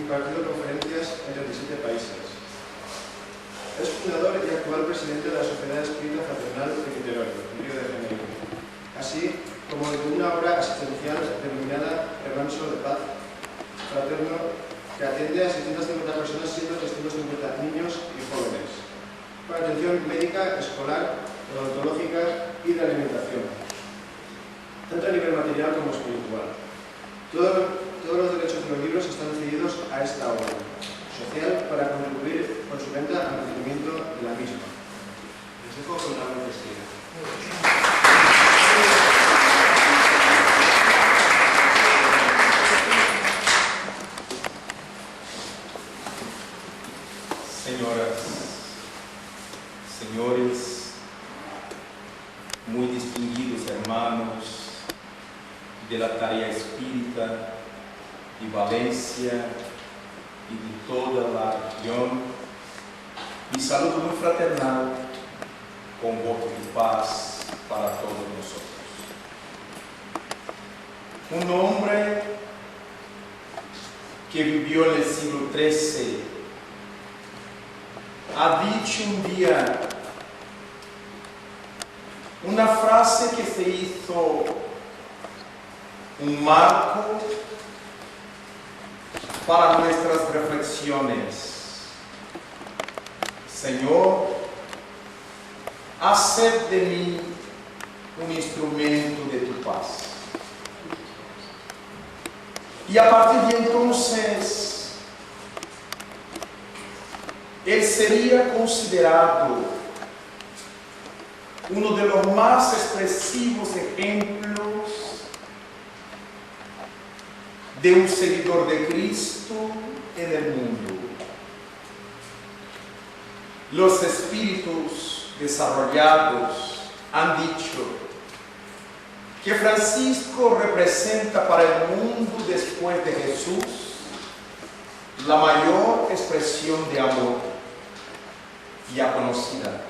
impartido conferencias en 37 países. Es fundador y actual presidente de la Sociedad Espírita Fraternal de Niterói, en Río de Janeiro, así como de una obra asistencial denominada Remanso de Paz Fraterno, que atiende a 650 personas, siendo 350 niños y jóvenes, con atención médica, escolar, odontológica y de alimentación, tanto a nivel material como espiritual. Todos los derechos de los libros están cedidos a esta obra social para contribuir con su venta al mantenimiento de la misma. Les dejo con la buena testigo. Señoras, señores, muy distinguidos hermanos de la tarea espírita de Valencia y de toda la región, mi saludo muy fraternal con voto de paz para todos nosotros. Un hombre que vivió en el siglo XIII ha dicho un día una frase que se hizo un marco para nuestras reflexiones. Señor, haced de mí un instrumento de tu paz. Y a partir de entonces, él sería considerado uno de los más expresivos ejemplos de un seguidor de Cristo en el mundo. Los espíritus desarrollados han dicho que Francisco representa para el mundo después de Jesús la mayor expresión de amor ya conocida.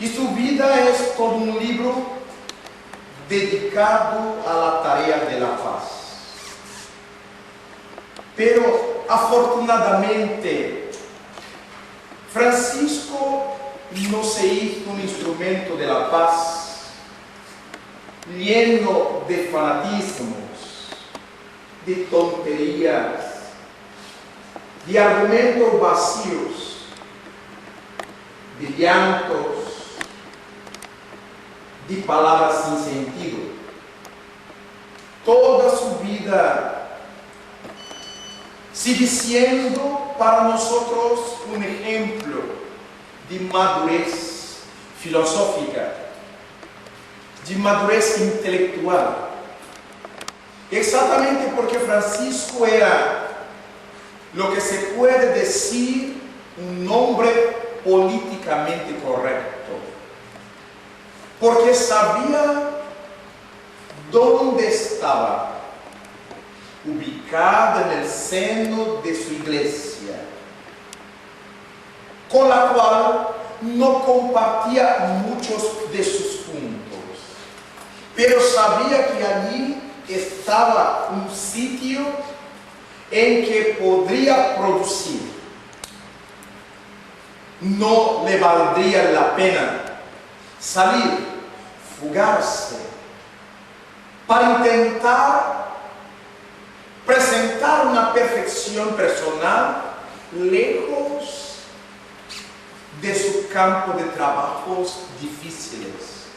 Y su vida es todo un libro dedicado a la tarea de la paz. Pero afortunadamente, Francisco no se hizo un instrumento de la paz lleno de fanatismos, de tonterías, de argumentos vacíos, de llantos, de palabras sin sentido. Toda su vida sigue siendo para nosotros un ejemplo de madurez filosófica, de madurez intelectual. Exactamente porque Francisco era lo que se puede decir un hombre políticamente correcto, porque sabía dónde estaba ubicado en el seno de su iglesia, con la cual no compartía muchos de sus puntos, pero sabía que allí estaba un sitio en que podría producir. No le valdría la pena salir, fugarse, para intentar presentar una perfección personal lejos de su campo de trabajos difíciles.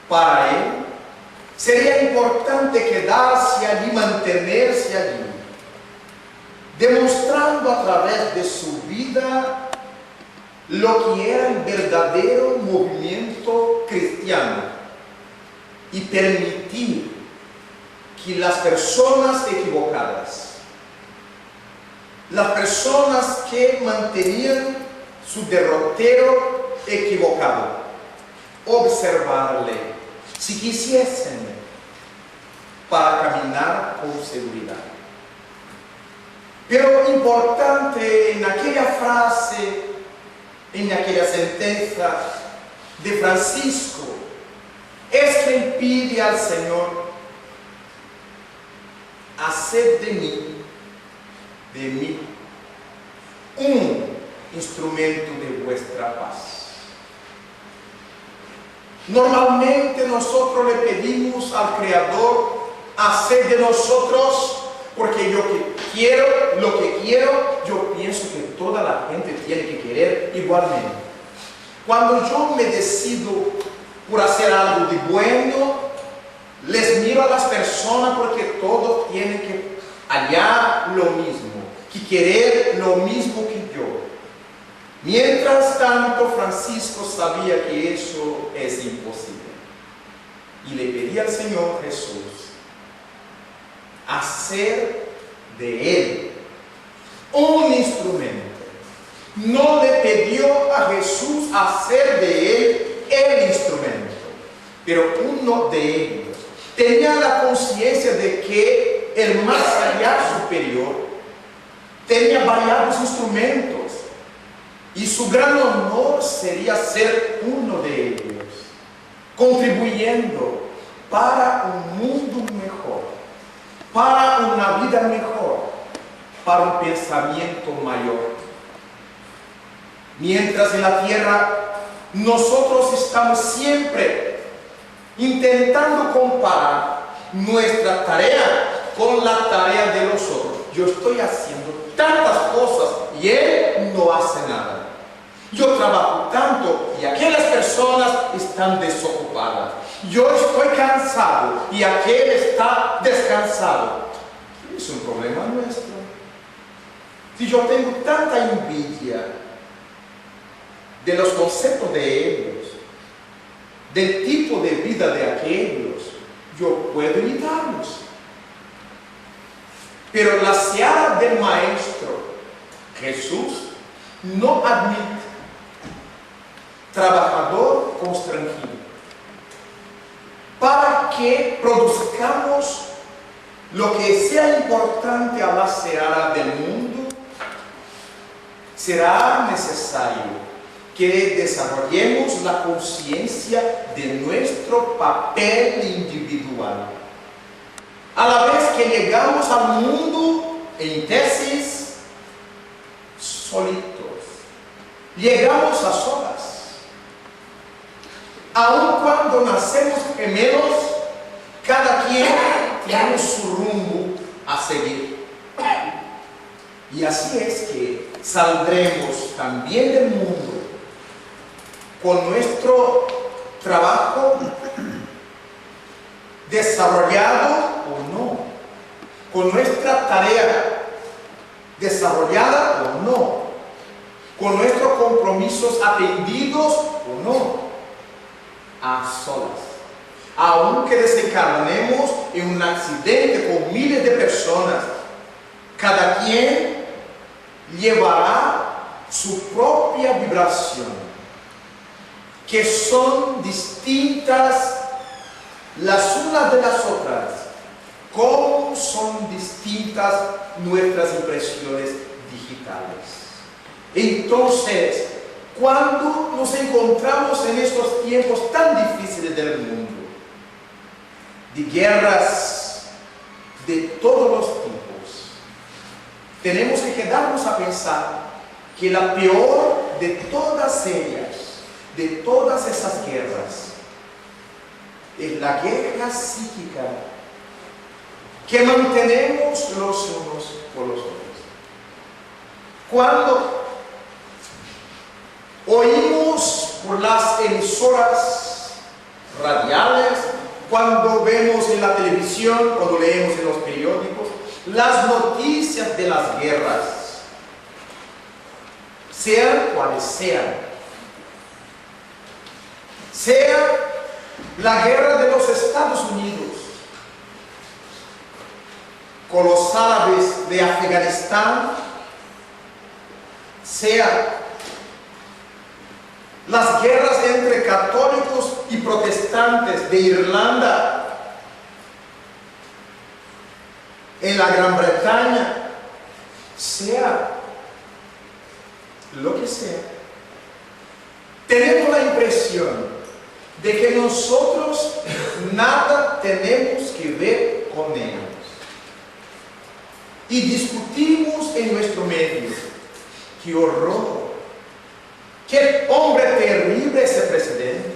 Para él sería importante quedarse allí, mantenerse allí, demostrando a través de su vida lo que era el verdadero movimiento cristiano y permitir que las personas equivocadas, las personas que mantenían su derrotero equivocado, observarle si quisiesen para caminar con seguridad. Pero importante en aquella frase, en aquella sentencia de Francisco, es que él pide al Señor: haz haced de mí, un instrumento de vuestra paz. Normalmente nosotros le pedimos al Creador hacer de nosotros, porque yo quiero, lo que quiero, yo pienso que toda la gente tiene que querer igualmente. Cuando yo me decido por hacer algo de bueno, les miro a las personas porque todos tienen que hallar lo mismo, que querer lo mismo que yo. Mientras tanto, Francisco sabía que eso es imposible. Y le pedí al Señor Jesús hacer de él un instrumento. No le pidió a Jesús hacer de él el instrumento, pero uno de ellos. Tenía la conciencia de que el más allá superior tenía variados instrumentos y su gran honor sería ser uno de ellos, contribuyendo para un mundo mejor, para una vida mejor, para un pensamiento mayor. Mientras en la tierra nosotros estamos siempre intentando comparar nuestra tarea con la tarea de los otros. Yo estoy haciendo tantas cosas y él no hace nada. Yo trabajo tanto y aquellas personas están desocupadas. Yo estoy cansado y aquel está descansado. Es un problema nuestro. Si yo tengo tanta envidia de los conceptos de ellos, del tipo de vida de aquellos, yo puedo imitarlos. Pero la seara del Maestro Jesús no admite trabajador constrangido. Para que produzcamos lo que sea importante a la seara del mundo, será necesario que desarrollemos la conciencia de nuestro papel individual. A la vez que llegamos al mundo en tesis solitos, llegamos a solas. Aun cuando nacemos gemelos, cada quien tiene su rumbo a seguir. Y así es que saldremos también del mundo con nuestro trabajo desarrollado o no, con nuestra tarea desarrollada o no, con nuestros compromisos atendidos o no, a solas. Aunque desencarnemos en un accidente con miles de personas, cada quien llevará su propia vibración, que son distintas las unas de las otras, como son distintas nuestras impresiones digitales. Entonces, cuando nos encontramos en estos tiempos tan difíciles del mundo, de guerras de todos los tipos, tenemos que quedarnos a pensar que la peor de todas ellas, de todas esas guerras, es la guerra psíquica que mantenemos los unos por los otros. Cuando oímos por las emisoras radiales, cuando vemos en la televisión, cuando leemos en los periódicos, las noticias de las guerras, sean cuales sean, sea la guerra de los Estados Unidos con los árabes de Afganistán, sea las guerras entre católicos y protestantes de Irlanda, en la Gran Bretaña, sea lo que sea, tenemos la impresión de que nosotros nada tenemos que ver con ellos. y discutimos en nuestro medio. ¡Qué horror! ¡Qué hombre terrible ese presidente!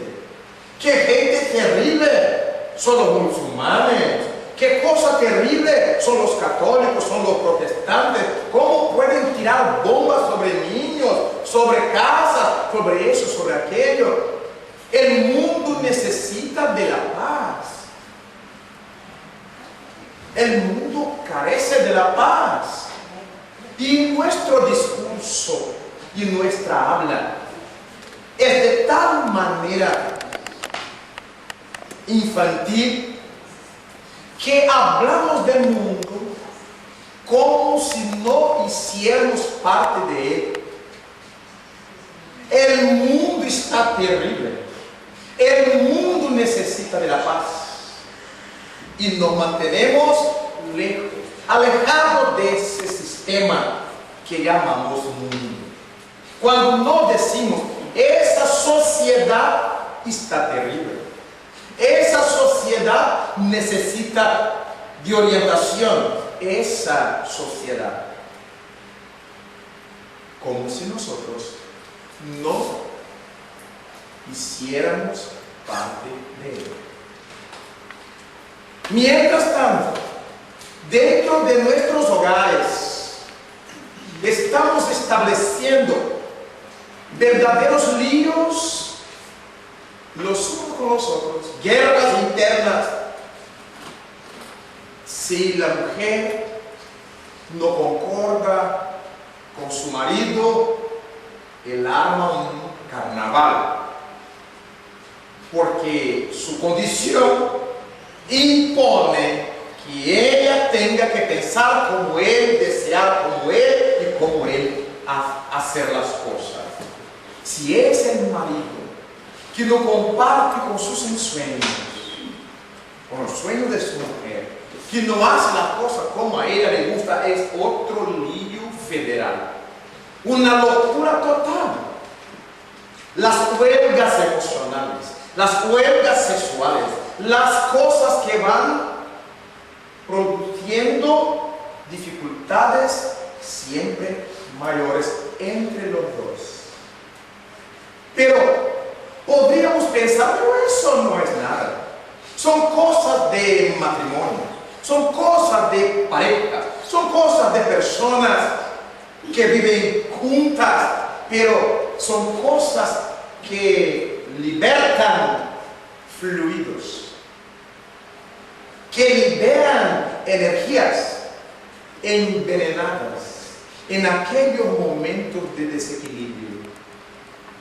¡Qué gente terrible son los musulmanes! ¡Qué cosa terrible son los católicos, son los protestantes! ¿Cómo pueden tirar bombas sobre niños, sobre casas, sobre eso, sobre aquello? El mundo necesita de la paz. El mundo carece de la paz. Y nuestro discurso y nuestra habla es de tal manera infantil que hablamos del mundo como si no hiciéramos parte de él. El mundo está terrible. El mundo necesita de la paz. Y nos mantenemos lejos, alejados de ese sistema que llamamos mundo. Cuando no decimos, esa sociedad está terrible. Esa sociedad necesita de orientación. Esa sociedad. Como si nosotros no hiciéramos parte de él. Mientras tanto, dentro de nuestros hogares, estamos estableciendo verdaderos líos los unos con los otros, guerras internas. Si la mujer no concorda con su marido, él arma un carnaval, porque su condición impone que ella tenga que pensar como él, desear como él y como él hacer las cosas. Si es el marido que no comparte con sus ensueños, con los sueños de su mujer, que no hace las cosas como a ella le gusta, es otro lío federal. Una locura total. Las huelgas emocionales, las huelgas sexuales, las cosas que van produciendo dificultades siempre mayores entre los dos. Pero podríamos pensar, pero eso no es nada. Son cosas de matrimonio, son cosas de pareja, son cosas de personas que viven juntas, pero son cosas que libertan fluidos, que liberan energías envenenadas en aquellos momentos de desequilibrio.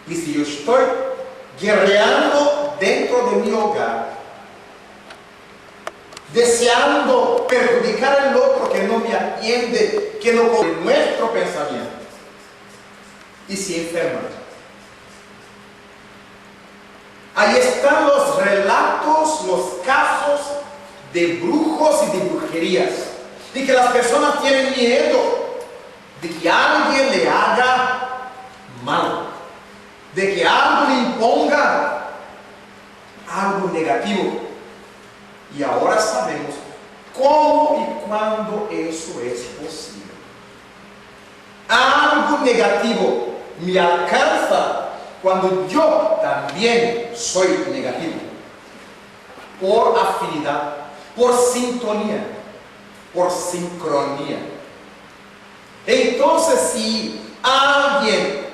Y si yo estoy guerreando dentro de mi hogar, deseando perjudicar al otro que no me atiende, que no con nuestro pensamiento, y si enferma. Ahí están los relatos, los casos de brujos y de brujerías, de que las personas tienen miedo de que alguien le haga mal, de que algo le imponga algo negativo. Y ahora sabemos cómo y cuándo eso es posible. Algo negativo me alcanza cuando yo también soy negativo, por afinidad, por sintonía, por sincronía. Entonces, si alguien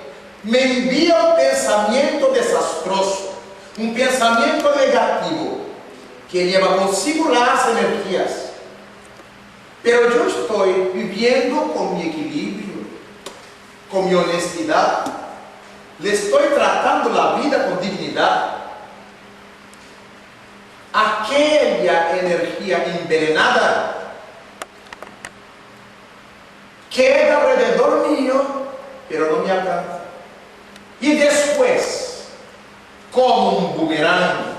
me envía un pensamiento desastroso, un pensamiento negativo, que lleva consigo las energías, pero yo estoy viviendo con mi equilibrio, con mi honestidad, le estoy tratando la vida con dignidad, aquella energía envenenada queda alrededor mío, pero no me alcanza. Y después, como un boomerang,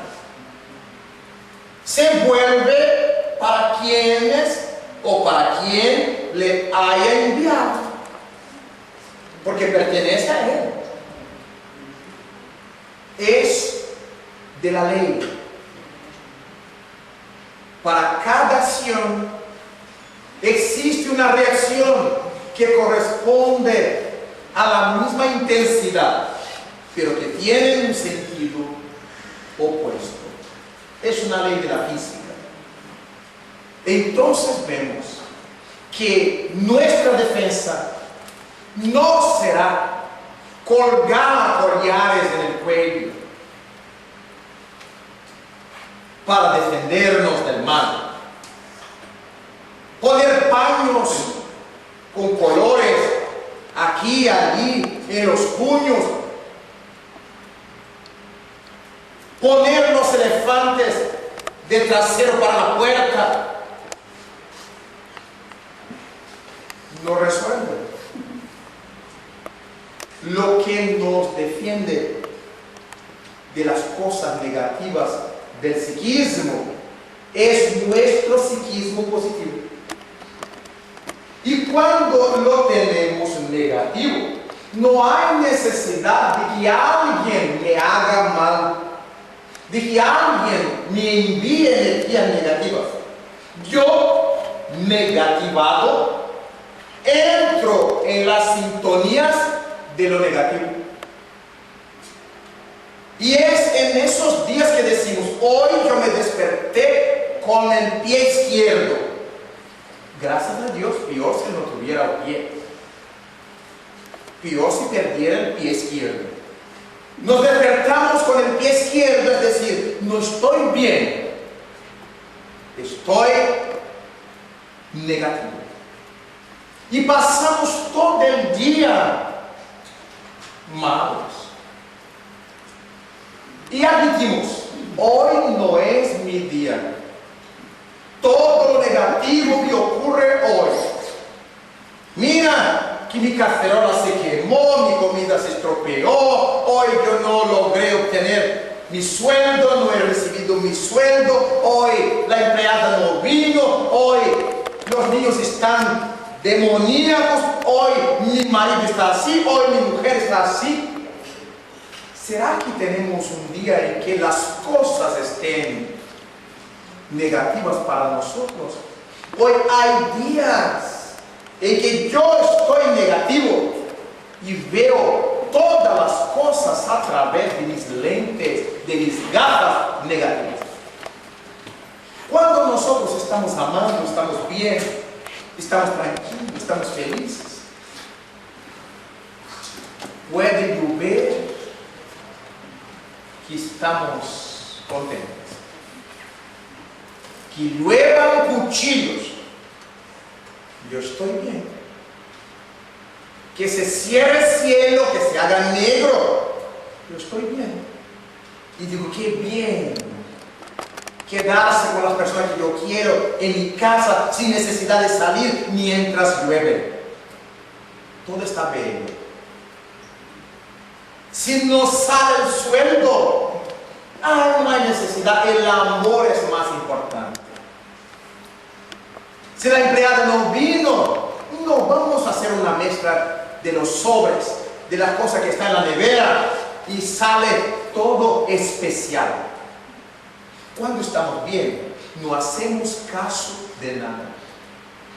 se vuelve para quienes o para quien le haya enviado, porque pertenece a él. Es de la ley. Para cada acción existe una reacción que corresponde a la misma intensidad, pero que tiene un sentido opuesto. Es una ley de la física. Entonces vemos que nuestra defensa no será colgar collares en el cuello para defendernos del mal, poner paños con colores aquí, allí, en los puños, poner los elefantes de trasero para la puerta, no resuelve. Lo que nos defiende de las cosas negativas del psiquismo es nuestro psiquismo positivo. Y cuando lo tenemos negativo, no hay necesidad de que alguien me haga mal, de que alguien me envíe energías negativas. Yo, negativado, entro en las sintonías de lo negativo. Y es en esos días que decimos, hoy yo me desperté con el pie izquierdo. Gracias a Dios, peor si no tuviera el pie. Peor si perdiera el pie izquierdo. Nos despertamos con el pie izquierdo, es decir, no estoy bien. Estoy negativo. Y pasamos todo el día malos. Y admitimos, hoy no es mi día. Todo lo negativo que ocurre hoy. Mira que mi cacerola se quemó, mi comida se estropeó, hoy yo no logré obtener mi sueldo, no he recibido mi sueldo, hoy la empleada no vino, hoy los niños están demoníacos, hoy mi marido está así, hoy mi mujer está así. ¿Será que tenemos un día en que las cosas estén negativas para nosotros? Hoy hay días en que yo estoy negativo y veo todas las cosas a través de mis lentes, de mis gafas negativas. Cuando nosotros estamos amando, estamos bien, estamos tranquilos, estamos felices, puede llover que estamos contentos. Que lluevan cuchillos, yo estoy bien. Que se cierre el cielo, que se haga negro, yo estoy bien. Y digo, qué bien quedarse con las personas que yo quiero en mi casa sin necesidad de salir mientras llueve. Todo está bien. Si no sale el sueldo, no hay necesidad, el amor es más importante. Si la empleada no vino, no vamos a hacer una mezcla de los sobres, de las cosas que están en la nevera y sale todo especial. Cuando estamos bien, no hacemos caso de nada,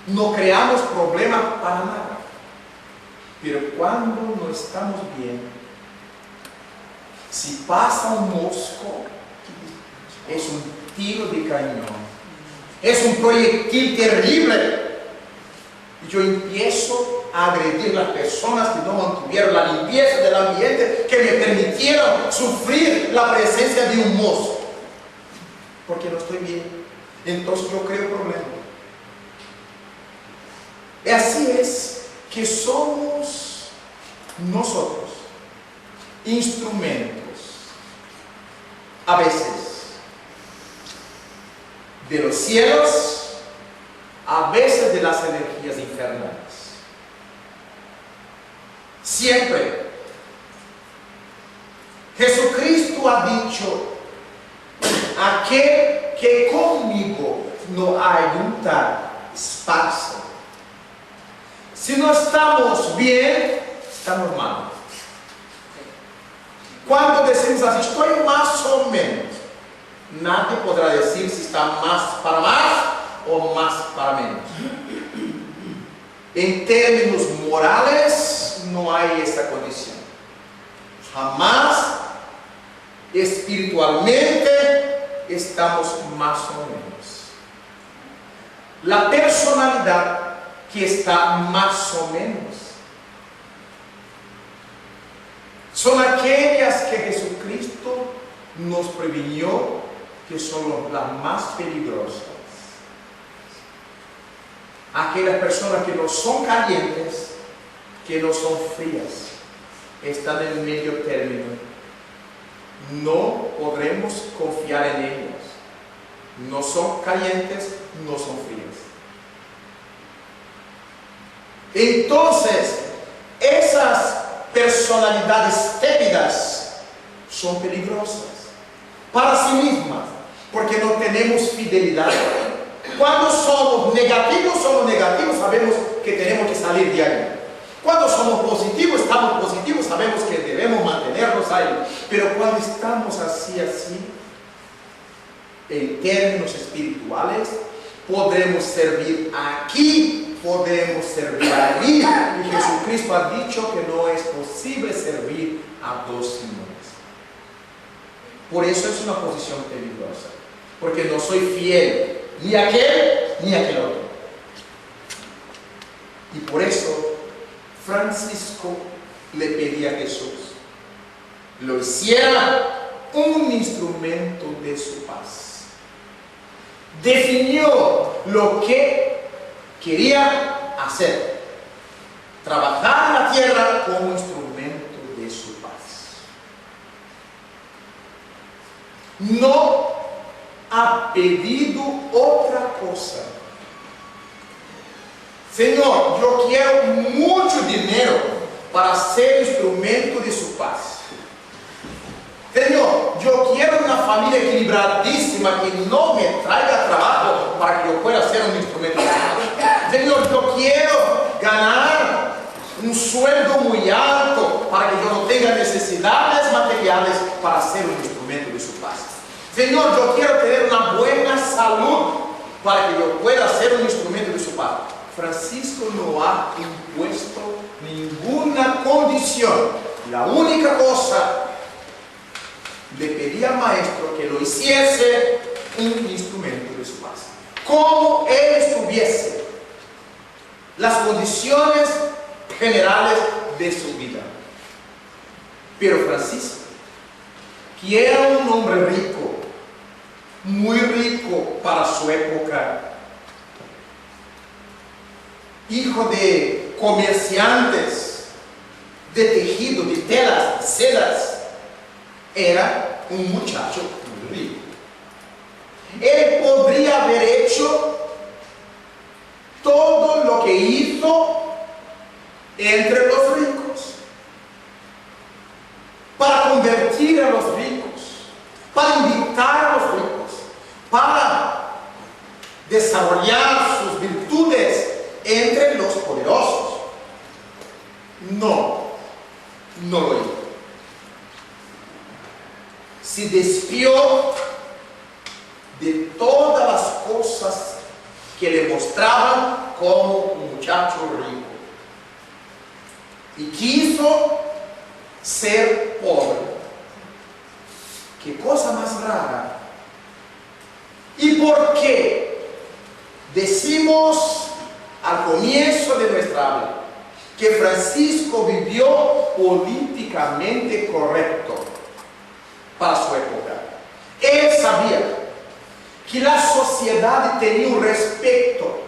no creamos problemas para nada. Pero cuando no estamos bien, si pasa un mosco, es un tiro de cañón, es un proyectil terrible. Y yo empiezo a agredir a las personas que no mantuvieron la limpieza del ambiente, que me permitieron sufrir la presencia de un mosco. Porque no estoy bien. Entonces yo creo problemas. Y así es que somos nosotros instrumentos, a veces de los cielos, a veces de las energías infernales. Siempre Jesucristo ha dicho: aquel que conmigo no ayuda, esparce. Si no estamos bien, estamos mal. Cuando decimos así, estoy más o menos, nadie podrá decir si está más para más o más para menos. En términos morales, no hay esta condición. Jamás espiritualmente estamos más o menos. La personalidad que está más o menos son aquellas que Jesucristo nos previnió que son las más peligrosas. Aquellas personas que no son calientes, que no son frías, están en medio término. No podremos confiar en ellos. No son calientes, no son frías. Entonces, esas personalidades tépidas son peligrosas para sí mismas, porque no tenemos fidelidad. Cuando somos negativos, sabemos que tenemos que salir de ahí. Cuando somos positivos, estamos positivos, sabemos que debemos mantenernos ahí. Pero cuando estamos así, en términos espirituales, podemos servir aquí, podemos servir allí. Y Jesucristo ha dicho que no es posible servir a dos señores. Por eso es una posición peligrosa, porque no soy fiel ni a aquel ni a aquel otro. Y por eso Francisco le pedía a Jesús lo hiciera un instrumento de su paz. Definió lo que quería hacer: trabajar en la tierra como instrumento de su paz. No ha pedido otra cosa. Señor, yo quiero mucho dinero para ser instrumento de su paz. Señor, yo quiero una familia equilibradísima que no me traiga trabajo para que yo pueda ser un instrumento de su paz. Señor, yo quiero ganar un sueldo muy alto para que yo no tenga necesidades materiales para ser un instrumento de su paz. Señor, yo quiero tener una buena salud para que yo pueda ser un instrumento de su paz. Francisco no ha impuesto ninguna condición. La única cosa, le pedía al maestro que lo hiciese un instrumento de su paz. Como él estuviese, las condiciones generales de su vida. Pero Francisco, que era un hombre rico, muy rico para su época, hijo de comerciantes de tejido, de telas, de sedas, era un muchacho muy rico. Él podría haber hecho todo lo que hizo entre los ricos, para convertir a los ricos, para invitar a los ricos, para desarrollar sus virtudes entre los poderosos. No lo hizo. Se desvió de todas las cosas que le mostraban como un muchacho rico y quiso ser pobre. Qué cosa más rara. ¿Y por qué decimos al comienzo de nuestra habla que Francisco vivió políticamente correcto para su época? Él sabía que la sociedad tenía un respeto,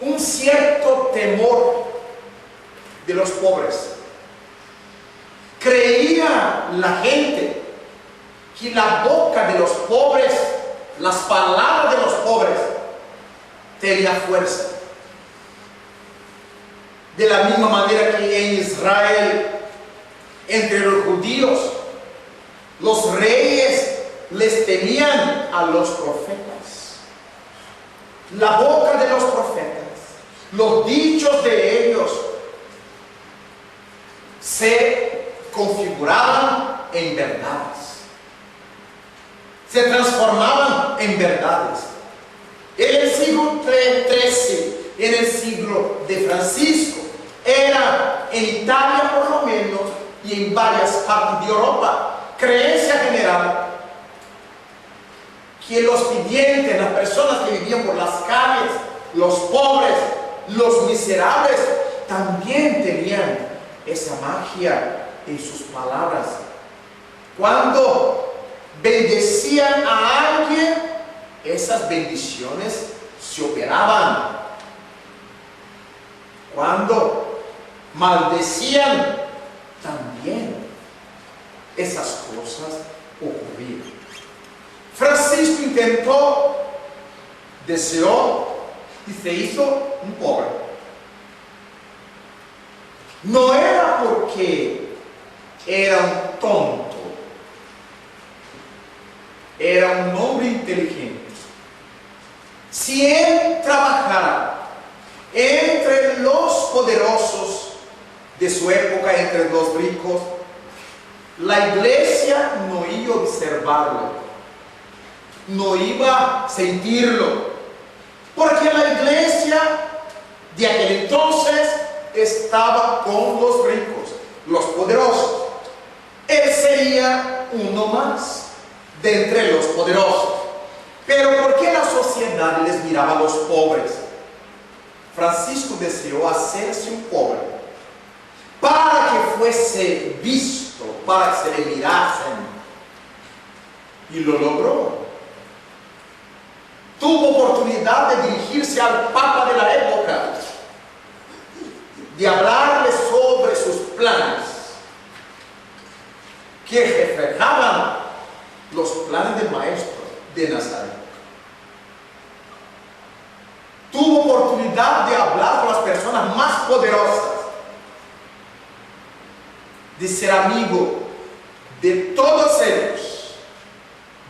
un cierto temor de los pobres. Creía la gente que la boca de los pobres, las palabras de los pobres, tenía fuerza. De la misma manera que en Israel, entre los judíos, los reyes les temían a los profetas. La boca de los profetas, los dichos de ellos, se configuraban en verdades, se transformaban en verdades. El siglo XIII, en el siglo de Francisco. Era en Italia por lo menos y en varias partes de Europa creencia general que los pidientes, las personas que vivían por las calles, los pobres, los miserables, también tenían esa magia en sus palabras. Cuando bendecían a alguien, esas bendiciones se operaban. Cuando maldecían, también esas cosas ocurrían. Francisco intentó, deseó y se hizo un pobre. No era porque era un tonto, era un hombre inteligente. Si él trabajara entre los poderosos de su época, entre los ricos, la iglesia no iba a observarlo, no iba a sentirlo, porque la iglesia de aquel entonces estaba con los ricos, los poderosos. Él sería uno más de entre los poderosos. Pero ¿por qué la sociedad les miraba a los pobres? Francisco deseó hacerse un pobre para que fuese visto, para que se le mirasen, y lo logró. Tuvo oportunidad de dirigirse al Papa de la época, de hablarle sobre sus planes, que reflejaban los planes del Maestro de Nazaret. Tuvo oportunidad de hablar con las personas más poderosas, de ser amigo de todos ellos,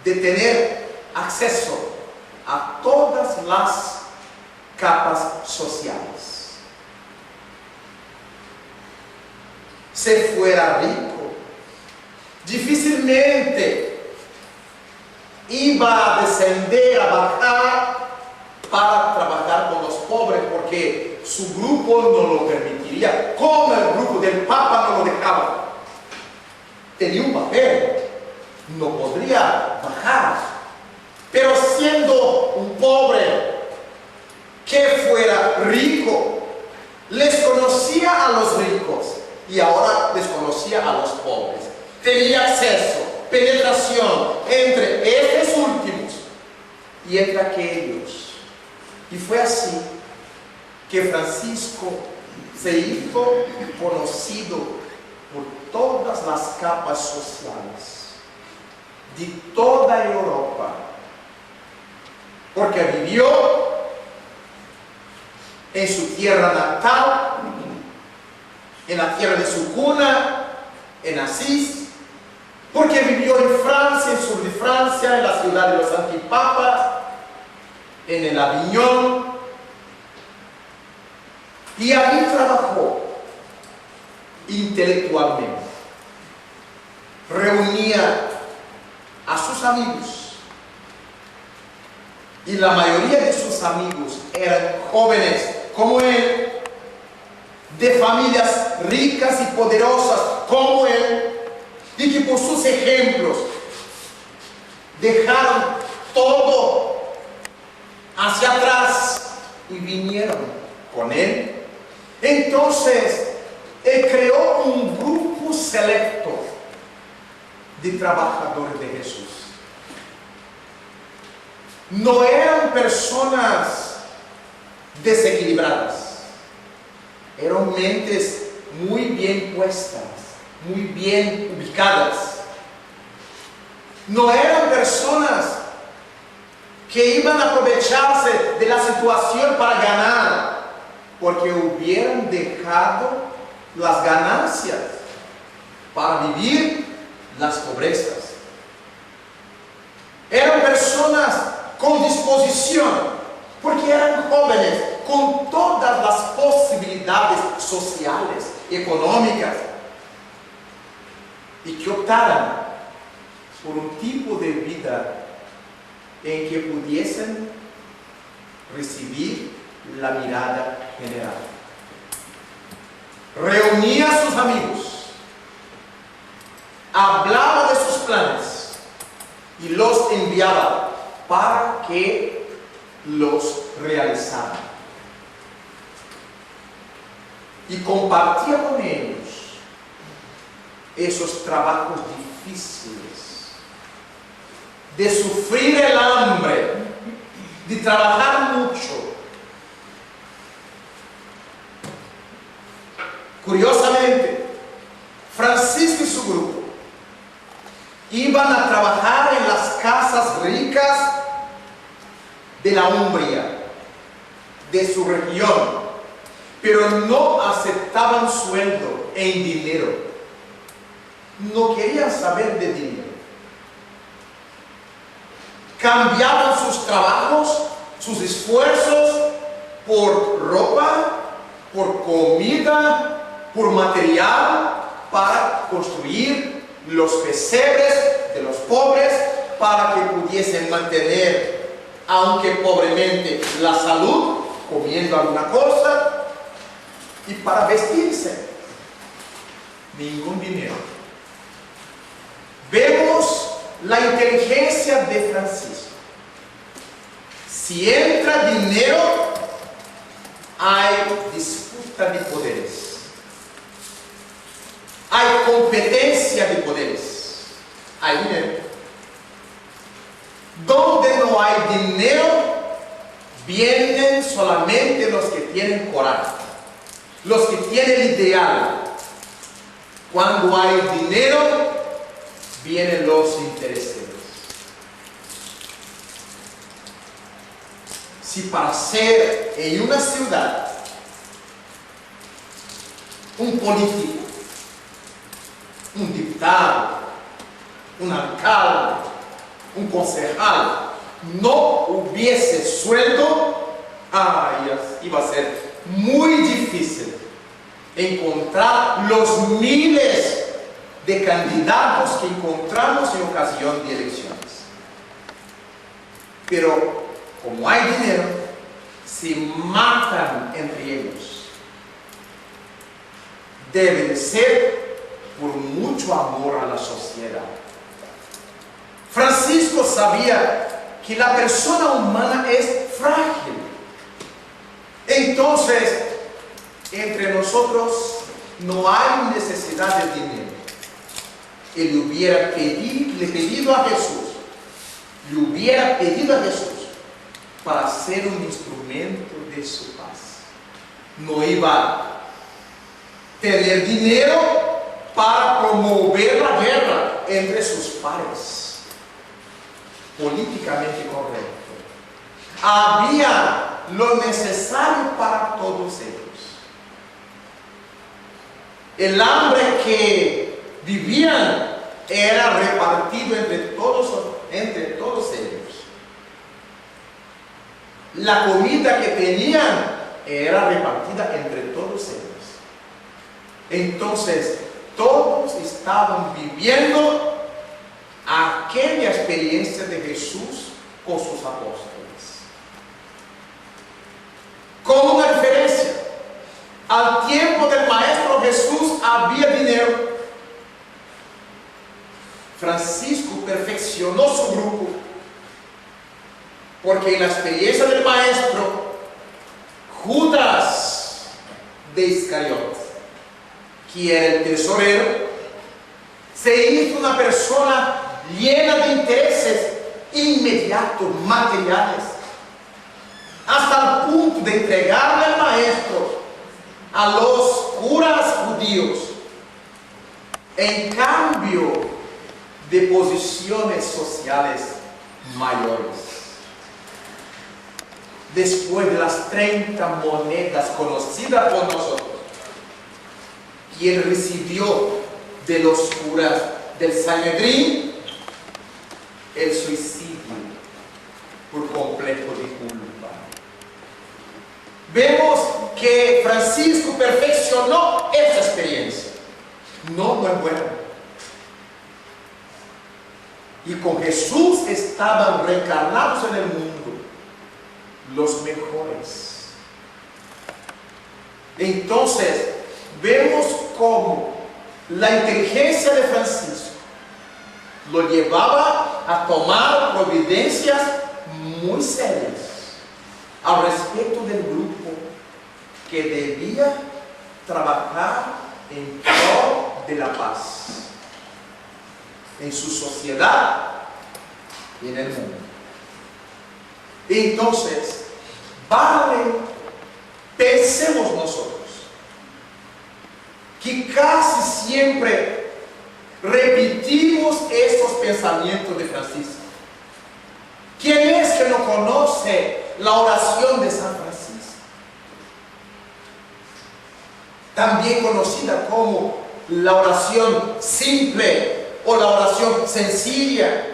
de tener acceso a todas las capas sociales. Si fuera rico, difícilmente iba a descender, a bajar para trabajar con los pobres, porque su grupo no lo permitiría, como el grupo del Papa no lo dejaba. Tenía un papel, no podría bajar. Pero siendo un pobre que fuera rico, les conocía a los ricos y ahora les conocía a los pobres. Tenía acceso, penetración entre estos últimos y entre aquellos. Y fue así que Francisco se hizo conocido por todas las capas sociales de toda Europa, porque vivió en su tierra natal, en la tierra de su cuna, en Asís, porque vivió en Francia, en el sur de Francia, en la ciudad de los antipapas, en el Aviñón, y allí trabajó intelectualmente. Reunía a sus amigos, y la mayoría de sus amigos eran jóvenes como él, de familias ricas y poderosas como él, y que por sus ejemplos dejaron todo hacia atrás y vinieron con él. Entonces él creó un grupo selecto de trabajadores de Jesús. No eran personas desequilibradas, eran mentes muy bien puestas, muy bien ubicadas. No eran personas que iban a aprovecharse de la situación para ganar, porque hubieran dejado las ganancias para vivir las pobrezas. Eran personas con disposición, porque eran jóvenes con todas las posibilidades sociales, económicas, y que optaran por un tipo de vida en que pudiesen recibir la mirada general. Reunía a sus amigos, hablaba de sus planes y los enviaba para que los realizaran. Y compartía con ellos esos trabajos difíciles, de sufrir el hambre, de trabajar mucho. Curiosamente, Francisco y su grupo iban a trabajar en las casas ricas de la Umbria, de su región, pero no aceptaban sueldo en dinero. No querían saber de dinero. Cambiaban sus trabajos, sus esfuerzos por ropa, por comida, por material, para construir los pesebres de los pobres, para que pudiesen mantener, aunque pobremente, la salud, comiendo alguna cosa, y para vestirse. Ningún dinero. Vemos la inteligencia de Francisco. Si entra dinero, hay disputa de poderes. Hay competencia de poderes. Hay dinero. Donde no hay dinero, vienen solamente los que tienen coraje, los que tienen ideal. Cuando hay dinero, vienen los intereses. Si para ser en una ciudad un político, un diputado, un alcalde, un concejal, no hubiese sueldo, iba a ser muy difícil encontrar los miles de candidatos que encontramos en ocasión de elecciones. Pero como hay dinero, se matan entre ellos. Debe de ser por mucho amor a la sociedad. Francisco sabía que la persona humana es frágil. Entonces, entre nosotros no hay necesidad de dinero. Él le hubiera pedido a Jesús para ser un instrumento de su paz. No iba a tener dinero para promover la guerra entre sus pares. Políticamente correcto. Había lo necesario para todos ellos. El hambre que vivían era repartido entre todos ellos. La comida que tenían era repartida entre todos ellos. Entonces, todos estaban viviendo aquella experiencia de Jesús con sus apóstoles. Con una diferencia: al tiempo del Maestro Jesús había dinero. Francisco perfeccionó su grupo, porque en la experiencia del Maestro, Judas de Iscariote, que era el tesorero, se hizo una persona llena de intereses inmediatos, materiales, hasta el punto de entregarle al Maestro a los curas judíos en cambio de posiciones sociales mayores. Después de las 30 monedas conocidas por nosotros, y él recibió de los curas del Sanedrín el suicidio por complejo de culpa. Vemos que Francisco perfeccionó esa experiencia. No es bueno. Y con Jesús estaban reencarnados en el mundo los mejores. Entonces, vemos cómo la inteligencia de Francisco lo llevaba a tomar providencias muy serias al respecto del grupo que debía trabajar en pro de la paz en su sociedad y en el mundo. Entonces, pensemos nosotros que casi siempre repetimos estos pensamientos de Francisco. ¿Quién es que no conoce la oración de San Francisco? También conocida como la oración simple o la oración sencilla,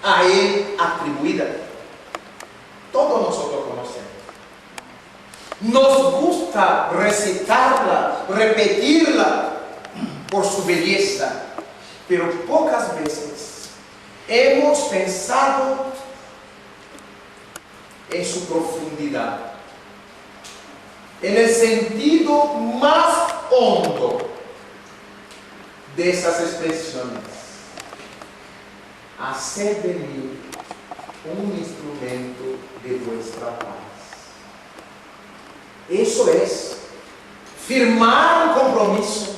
a él atribuida. Todos nosotros conocemos. Nos gusta recitarla, repetirla por su belleza, pero pocas veces hemos pensado en su profundidad, en el sentido más hondo de esas expresiones. Haced de mí un instrumento de vuestra paz. Eso es firmar un compromiso,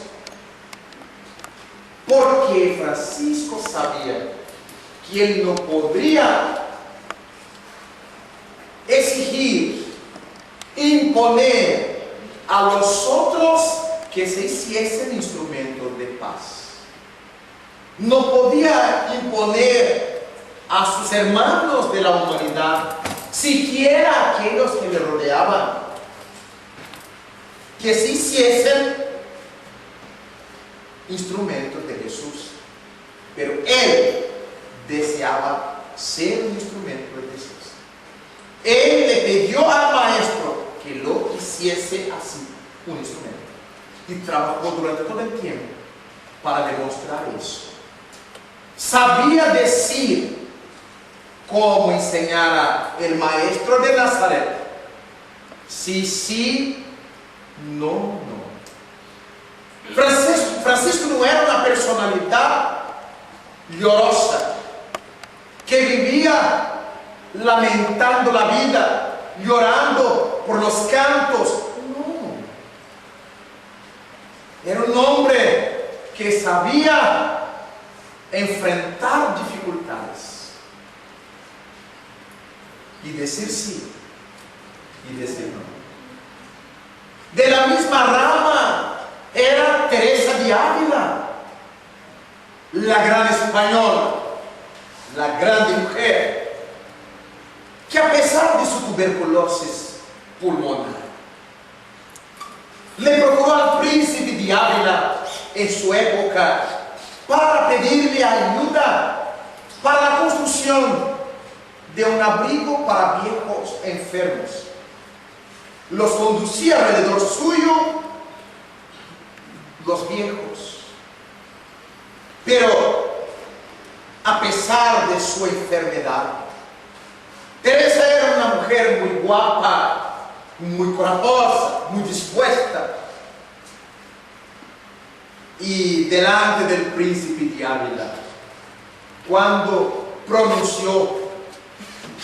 porque Francisco sabía que él no podría exigir, imponer a los otros que se hiciesen instrumentos de paz. No podía imponer a sus hermanos de la humanidad, siquiera a aquellos que le rodeaban, que se hiciesen instrumentos de Jesús. Pero él deseaba ser un instrumento de Jesús. Él le pidió al maestro que lo hiciese así, un instrumento. Y trabajó durante todo el tiempo para demostrar eso. Sabía decir cómo enseñara el maestro de Nazaret. Sí, sí, no, no. Francisco no era una personalidad llorosa que vivía lamentando la vida, llorando por los cantos. No. Era un hombre que sabía enfrentar dificultades y decir sí y decir no. De la misma rama era Teresa de Ávila, la gran española, la grande mujer, que a pesar de su tuberculosis pulmonar, le procuró al príncipe de Ávila en su época para pedirle ayuda para la construcción de un abrigo para viejos enfermos. Los conducía alrededor suyo los viejos. Pero a pesar de su enfermedad, Teresa era una mujer muy guapa, muy corajosa, muy dispuesta. Y delante del príncipe de Ávila, cuando pronunció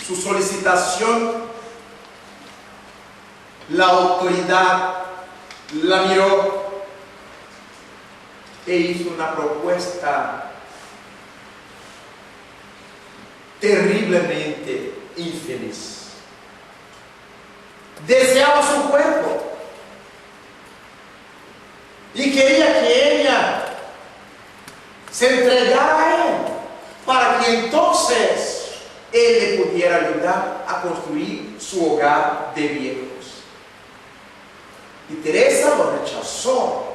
su solicitación, la autoridad la miró e hizo una propuesta terriblemente infeliz. Deseaba su cuerpo y quería que ella se entregara a él para que entonces él le pudiera ayudar a construir su hogar de viejos. Y Teresa lo rechazó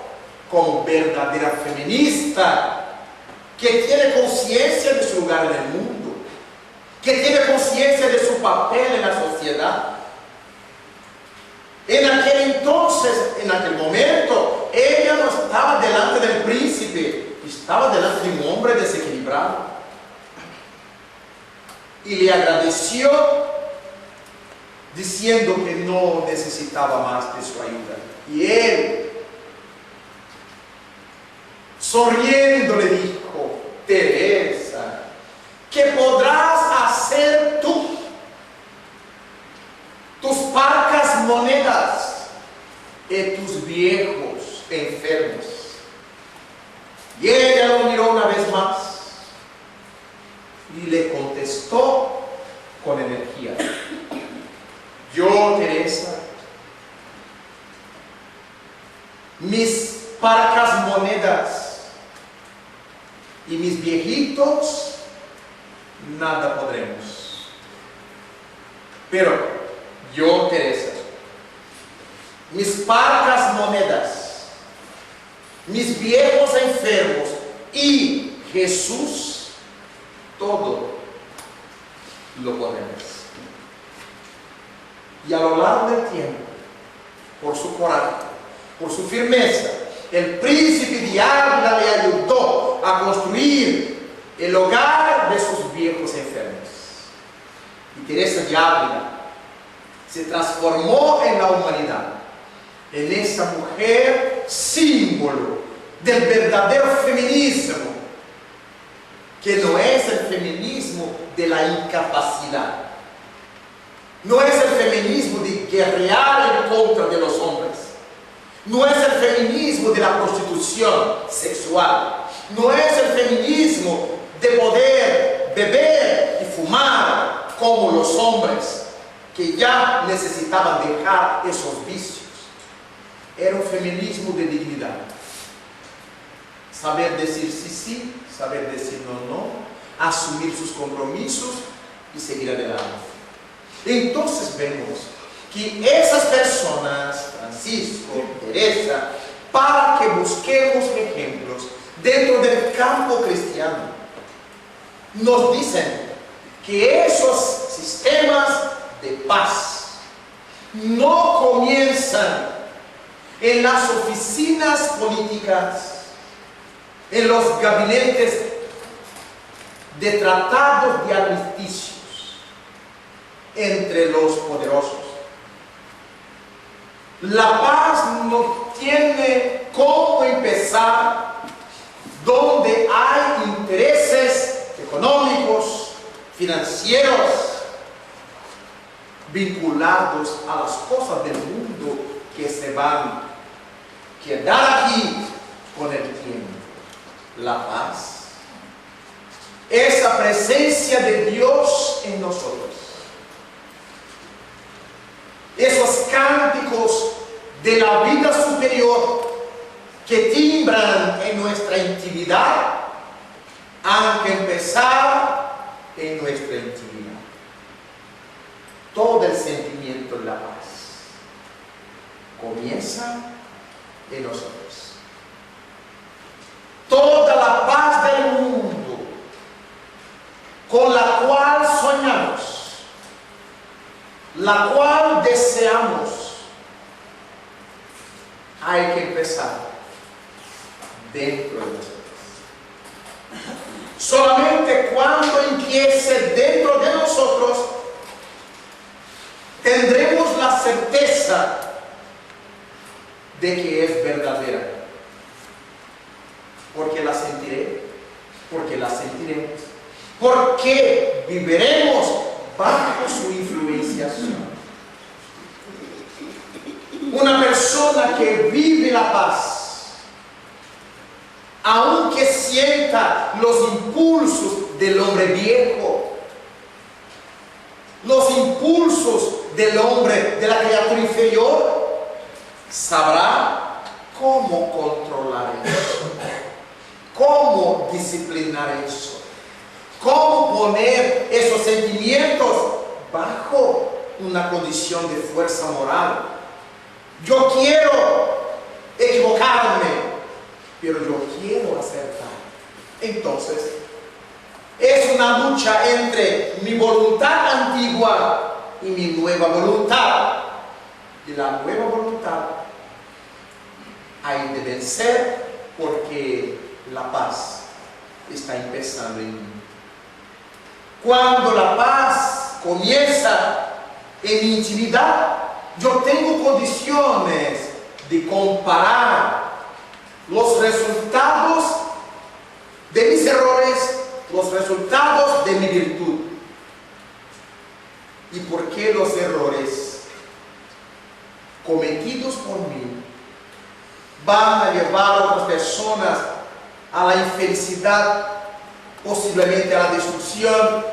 como verdadera feminista que tiene conciencia de su lugar en el mundo, que tiene conciencia de su papel en la sociedad. En aquel entonces, en aquel momento, ella no estaba delante del príncipe, estaba delante de un hombre desequilibrado. Y le agradeció diciendo que no necesitaba más de su ayuda. Y él, sonriendo, le dijo: Teresa, ¿qué podrás hacer tú? Tus parcas monedas y tus viejos enfermos. Y ella lo miró una vez más y le contestó con energía: yo, Teresa, mis parcas monedas y mis viejitos nada podremos. Pero yo, Teresa, mis parcas monedas, mis viejos enfermos y Jesús, todo lo podemos. Y a lo largo del tiempo, por su coraje, por su firmeza, el príncipe de Ávila le ayudó a construir el hogar de sus viejos enfermos. Y Teresa de Ávila se transformó en la humanidad, en esa mujer símbolo del verdadero feminismo, que no es el feminismo de la incapacidad, no es el feminismo de guerrear en contra de los hombres, no es el feminismo de la prostitución sexual, no es el feminismo de poder beber y fumar como los hombres que ya necesitaban dejar esos vicios. Era un feminismo de dignidad. Saber decir sí, sí, saber decir no, no, asumir sus compromisos y seguir adelante. Entonces vemos que esas personas, Francisco, Teresa, para que busquemos ejemplos dentro del campo cristiano, nos dicen que esos sistemas de paz no comienzan en las oficinas políticas, en los gabinetes de tratados de armisticios entre los poderosos. La paz no tiene cómo empezar donde hay intereses económicos, financieros, vinculados a las cosas del mundo que se van a quedar aquí con el tiempo. La paz, esa presencia de Dios en nosotros, esos cánticos de la vida superior que timbran en nuestra intimidad, han que empezar en nuestra intimidad. Todo el sentimiento de la paz comienza en nosotros. Toda la paz del mundo con la cual soñamos, la cual deseamos, hay que empezar dentro de nosotros. Solamente cuando empiece dentro de nosotros tendremos la certeza de que es verdadera, porque la sentiré, porque la sentiremos, porque viviremos bajo su influencia. Una persona que vive la paz, aunque sienta los impulsos del hombre viejo, los impulsos del hombre, de la criatura inferior, sabrá cómo controlar eso, cómo disciplinar eso, cómo poner esos sentimientos bajo una condición de fuerza moral. Yo quiero equivocarme, pero yo quiero acertar. Entonces, es una lucha entre mi voluntad antigua y mi nueva voluntad. Y la nueva voluntad hay de vencer, porque la paz está empezando en mí. Cuando la paz comienza, en mi intimidad, yo tengo condiciones de comparar los resultados de mis errores, los resultados de mi virtud. ¿Y por qué los errores cometidos por mí van a llevar a otras personas a la infelicidad, posiblemente a la destrucción,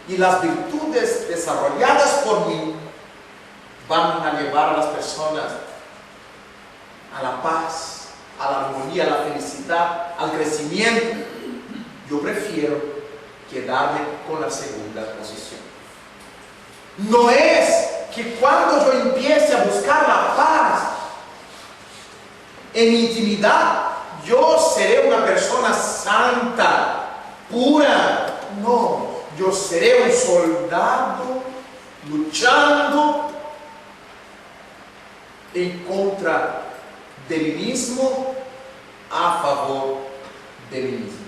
y las virtudes desarrolladas por mí van a llevar a las personas a la paz, a la armonía, a la felicidad, al crecimiento? Yo prefiero quedarme con la segunda posición. No es que cuando yo empiece a buscar la paz en mi intimidad, yo seré una persona santa, pura. No, yo seré un soldado luchando en contra de mí mismo, a favor de mí mismo.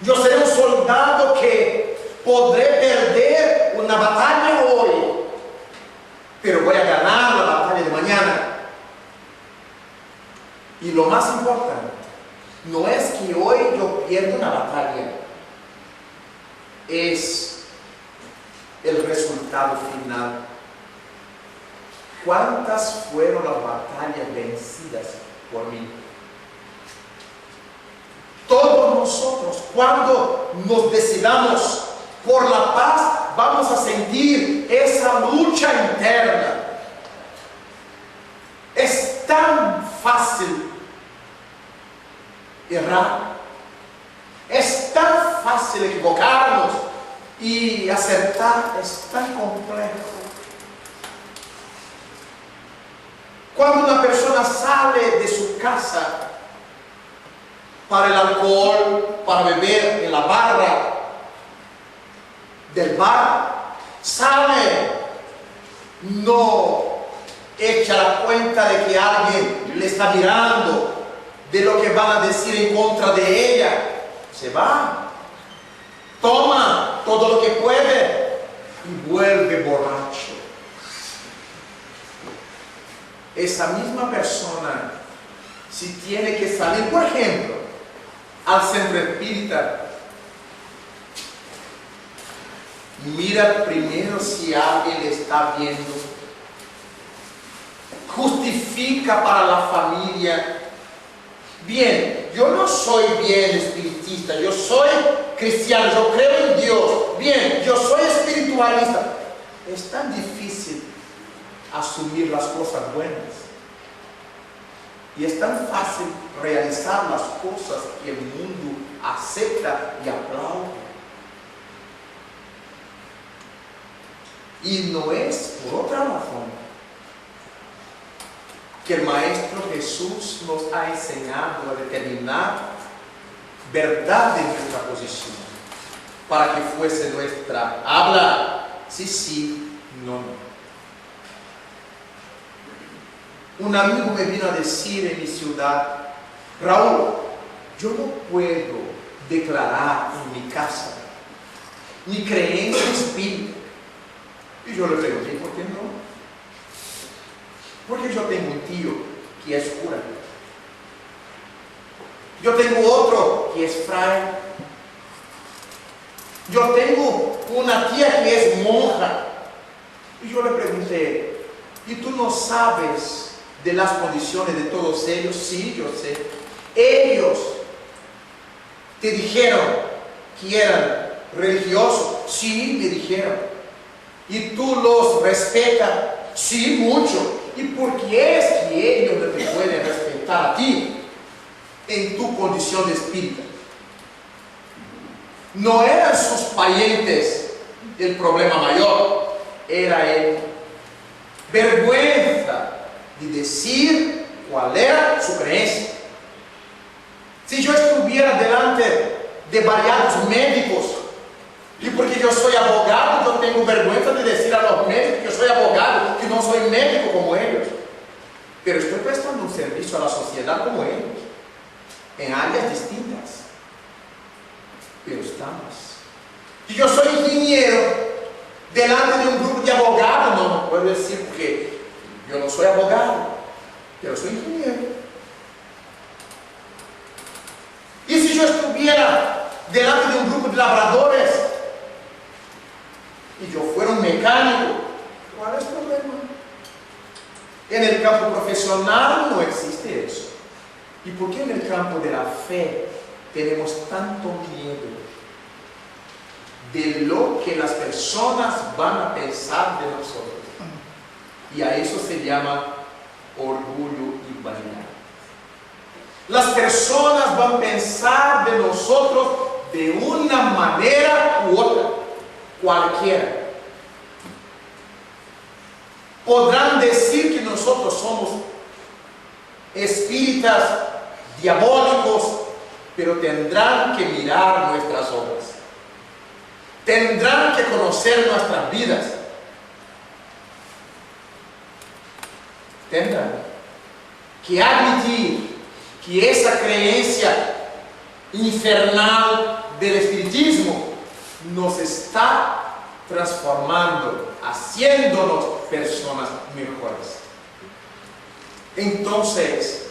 Yo seré un soldado que podré perder una batalla hoy, pero voy a ganar la batalla de mañana. Y lo más importante, no es que hoy yo pierda una batalla, es el resultado final. ¿Cuántas fueron las batallas vencidas por mí? Todos nosotros, cuando nos decidamos por la paz, vamos a sentir esa lucha interna. Es tan fácil errar, es tan fácil equivocarnos, y acertar es tan complejo. Cuando una persona sale de su casa para el alcohol, para beber en la barra del bar, sale, no echa la cuenta de que alguien le está mirando, de lo que van a decir en contra de ella. Se va, toma todo lo que puede y vuelve borracho. Esa misma persona, si tiene que salir, por ejemplo, al centro espírita, mira primero si alguien le está viendo, justifica para la familia. Bien, yo no soy bien espiritista, yo soy cristiano, yo creo en Dios. Bien, yo soy espiritualista. Es tan difícil asumir las cosas buenas, y es tan fácil realizar las cosas que el mundo acepta y aplaude. Y no es por otra razón que el Maestro Jesús nos ha enseñado a determinar verdad de nuestra posición, para que fuese nuestra habla, sí, sí, no, no. Un amigo me vino a decir en mi ciudad: Raúl, yo no puedo declarar en mi casa mi creencia espírita. Y yo le pregunté: ¿por qué no? Porque yo tengo un tío que es cura, yo tengo otro que es fraile, yo tengo una tía que es monja. Y yo le pregunté: ¿y tú no sabes de las condiciones de todos ellos? Sí, yo sé. ¿Ellos te dijeron que eran religiosos? Sí, me dijeron. ¿Y tú los respetas? Sí, mucho. ¿Y por qué es que ellos no te pueden respetar a ti en tu condición de espírita? No eran sus parientes el problema mayor, era él. Vergüenza de decir cuál era su creencia. Si yo estuviera delante de variados médicos, y porque yo soy abogado, yo tengo vergüenza de decir a los médicos que yo soy abogado, que no soy médico como ellos, pero estoy prestando un servicio a la sociedad como ellos, en áreas distintas, pero estamos. Y yo soy ingeniero delante de un grupo de abogados decir porque yo no soy abogado, pero soy ingeniero. Y si yo estuviera delante de un grupo de labradores y yo fuera un mecánico, ¿cuál es el problema? En el campo profesional no existe eso. ¿Y por qué en el campo de la fe tenemos tanto miedo de lo que las personas van a pensar de nosotros? Y a eso se llama orgullo y vanidad. Las personas van a pensar de nosotros de una manera u otra, cualquiera. Podrán decir que nosotros somos espíritas diabólicos, pero tendrán que mirar nuestras obras. Tendrán que conocer nuestras vidas. Tendrán que admitir que esa creencia infernal del espiritismo nos está transformando, haciéndonos personas mejores. Entonces,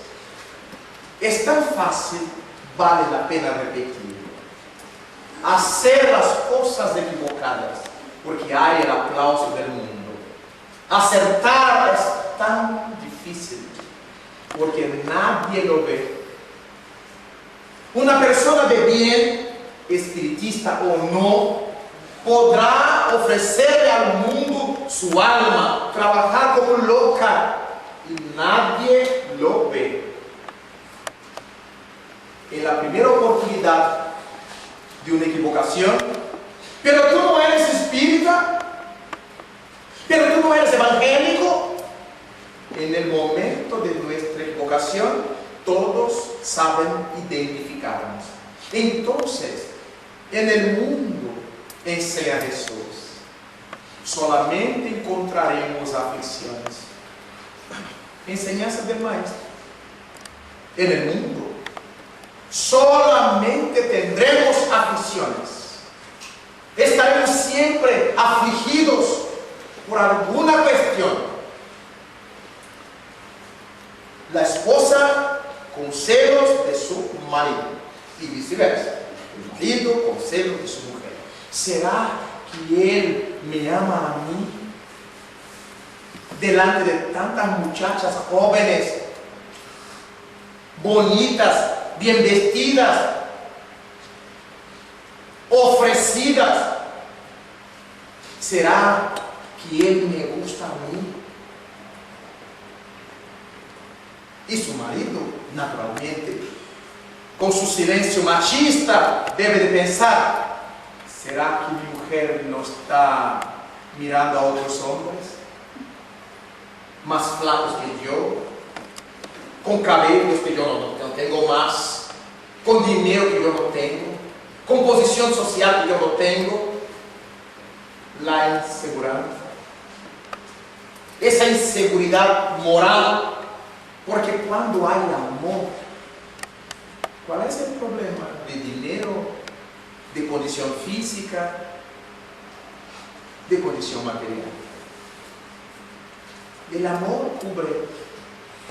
es tan fácil, vale la pena repetir. Hacer las cosas equivocadas, porque hay el aplauso del mundo. Acertar es tan difícil, porque nadie lo ve. Una persona de bien, espiritista o no, podrá ofrecerle al mundo su alma, trabajar como loca, y nadie lo ve. En la primera oportunidad de una equivocación, pero tú no eres espírita, pero tú no eres evangélico. En el momento de nuestra equivocación, todos saben identificarnos. Entonces, en el mundo, enseña Jesús, solamente encontraremos aflicciones. Enseñanza del Maestro. En el mundo, solamente tendremos aflicciones. Estaremos siempre afligidos por alguna cuestión. La esposa con celos de su marido y viceversa. El marido con celos de su mujer. ¿Será que él me ama a mí? Delante de tantas muchachas jóvenes, bonitas, bien vestidas, ofrecidas. ¿Será que él me gusta a mí? Y su marido, naturalmente, con su silencio machista, debe de pensar: ¿será que mi mujer no está mirando a otros hombres más flacos que yo, con cabellos que yo no tengo más, con dinero que yo no tengo, con posición social que yo no tengo? La inseguridad, esa inseguridad moral. Porque cuando hay amor, ¿cuál es el problema? De dinero, de condición física, de condición material. El amor cubre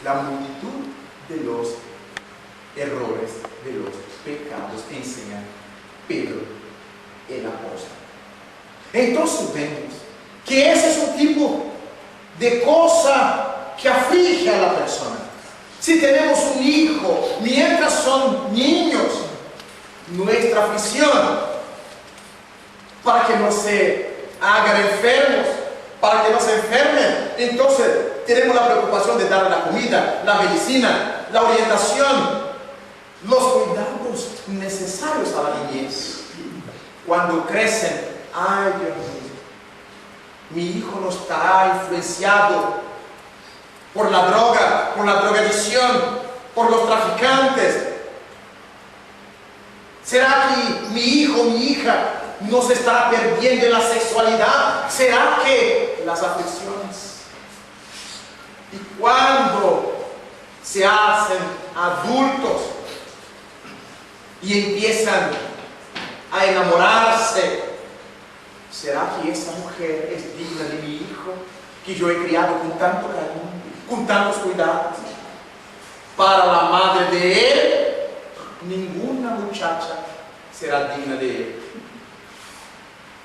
la multitud de los errores, de los pecados, enseña Pedro el apóstol. Entonces vemos que ese es un tipo de cosa que aflige a la persona. Si tenemos un hijo, mientras son niños, nuestra aflicción, para que no se hagan enfermos, para que no se enfermen, entonces tenemos la preocupación de darle la comida, la medicina, la orientación, los cuidados necesarios a la niñez. Cuando crecen, ay Dios mío, mi hijo no estará influenciado por la droga, por la drogadicción, por los traficantes. ¿Será que mi hijo, mi hija no se estará perdiendo en la sexualidad? ¿Será que las aflicciones? Y cuando se hacen adultos y empiezan a enamorarse, ¿será que esa mujer es digna de mi hijo? que yo he criado con tanto cariño, con tantos cuidados. Para la madre de él, ninguna muchacha será digna de él.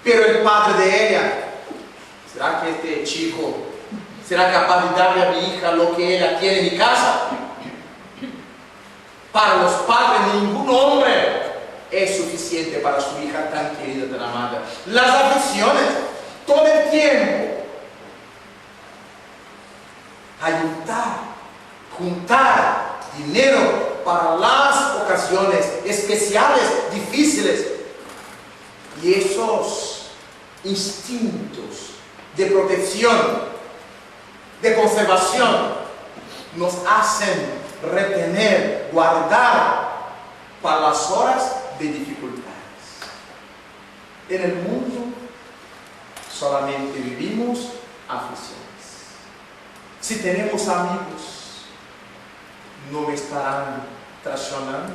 Pero el padre de ella, ¿será que este chico será capaz de darle a mi hija lo que ella tiene en mi casa? Para los padres, ningún hombre es suficiente para su hija tan querida, tan amada. Las aflicciones, todo el tiempo. Juntar dinero para las ocasiones especiales, difíciles. Y esos instintos de protección, de conservación, nos hacen retener, guardar para las horas de dificultades. En el mundo solamente vivimos aflicciones. Si tenemos amigos, no me estarán traicionando.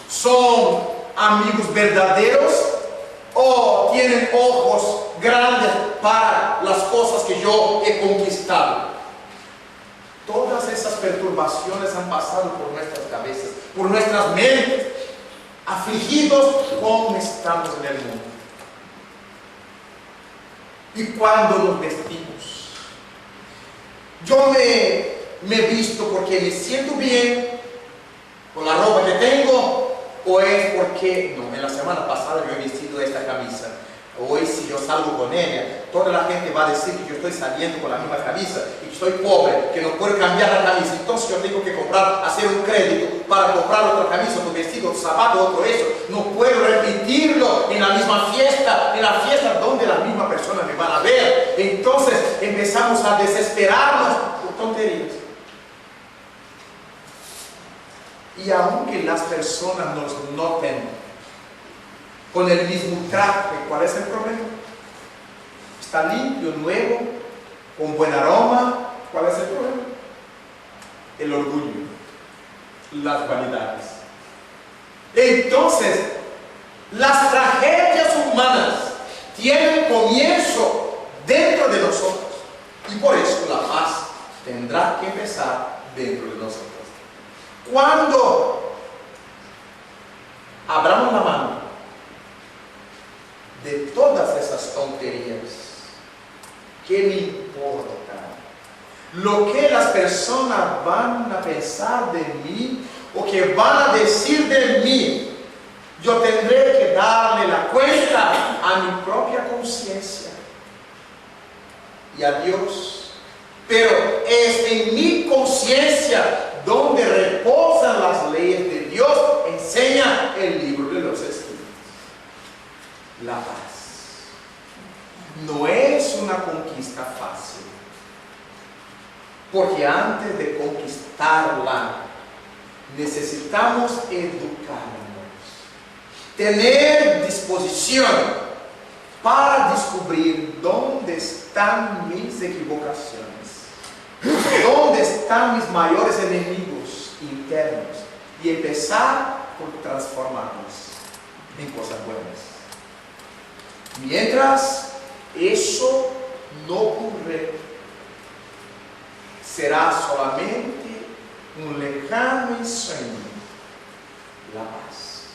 ¿Son amigos verdaderos o tienen ojos grandes para las cosas que yo he conquistado? Todas esas perturbaciones han pasado por nuestras cabezas, por nuestras mentes, afligidos como estamos en el mundo. Y cuando nos vestimos, yo me visto porque me siento bien con la ropa que tengo, o es porque, no, en la semana pasada yo he vestido esta camisa. Hoy si yo salgo con ella, toda la gente va a decir que yo estoy saliendo con la misma camisa y que soy pobre, que no puedo cambiar la camisa. Entonces yo tengo que hacer un crédito para comprar otra camisa, otro vestido, otro zapato, otro eso. No puedo repetirlo en la misma fiesta, en la fiesta donde la misma persona me van a ver. Entonces empezamos a desesperarnos por tonterías. Y aunque las personas nos noten con el mismo traje, ¿cuál es el problema? Está limpio, nuevo, con buen aroma, ¿cuál es el problema? El orgullo, las vanidades. Entonces, las tragedias humanas tienen comienzo dentro de nosotros, y por eso la paz tendrá que empezar dentro de nosotros. Cuando abramos la mano de todas esas tonterías, ¿qué me importa? Lo que las personas van a pensar de mí o que van a decir de mí, yo tendré que darle la cuenta a mi propia conciencia y a Dios. Pero es en mi conciencia donde reposan las leyes de Dios, enseña el libro de los Escritos. La paz no es una conquista fácil, porque antes de conquistarla necesitamos educarnos, tener disposición para descubrir dónde están mis equivocaciones, dónde están mis mayores enemigos internos y empezar por transformarlos en cosas buenas. Mientras eso no ocurre, será solamente un lejano sueño, la paz.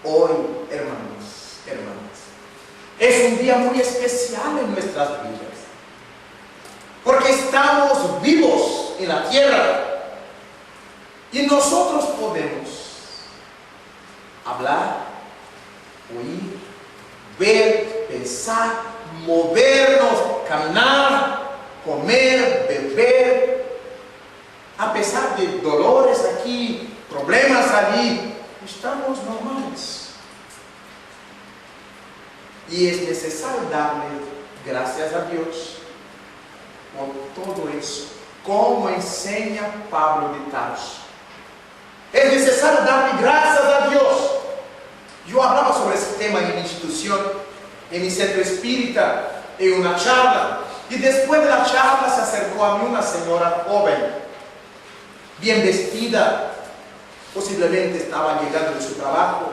Hoy, hermanas, es un día muy especial en nuestras vidas, porque estamos vivos en la tierra y nosotros podemos hablar, oír, ver, pensar, movernos, caminar, comer, beber, a pesar de dolores aquí, problemas allí, estamos normales. Y es necesario darle gracias a Dios por todo eso, como enseña Pablo de Tarso. Es necesario darle gracias a Dios. Yo hablaba sobre ese tema en mi institución, en mi centro espírita, en una charla. Y después de la charla se acercó a mí una señora joven, bien vestida, posiblemente estaba llegando de su trabajo,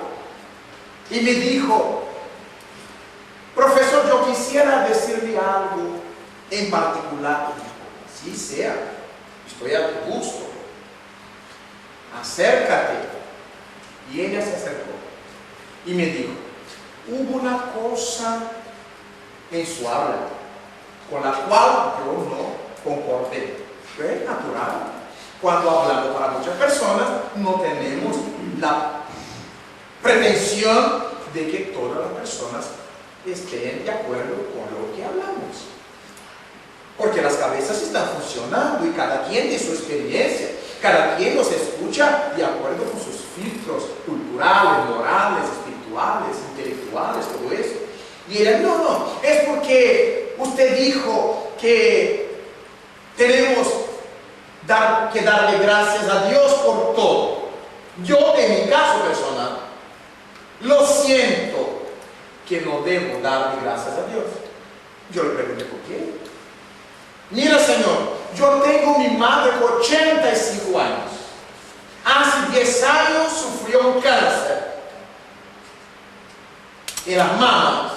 y me dijo: profesor, yo quisiera decirle algo. en particular, así sea, estoy a tu gusto, acércate. Y ella se acercó y me dijo, hubo una cosa en su habla con la cual yo no concordé. Fue natural. Cuando hablamos para muchas personas, no tenemos la pretensión de que todas las personas estén de acuerdo con lo que hablamos. Porque las cabezas están funcionando y cada quien tiene su experiencia. Cada quien nos escucha de acuerdo con sus filtros culturales, morales, espirituales, intelectuales, todo eso. Y ella, no, es porque usted dijo que tenemos que darle gracias a Dios por todo. Yo, en mi caso personal, lo siento que no debo darle gracias a Dios. Yo le pregunté por qué. Mira, Señor, yo tengo mi madre con 85 años. Hace 10 años sufrió un cáncer en las mamas.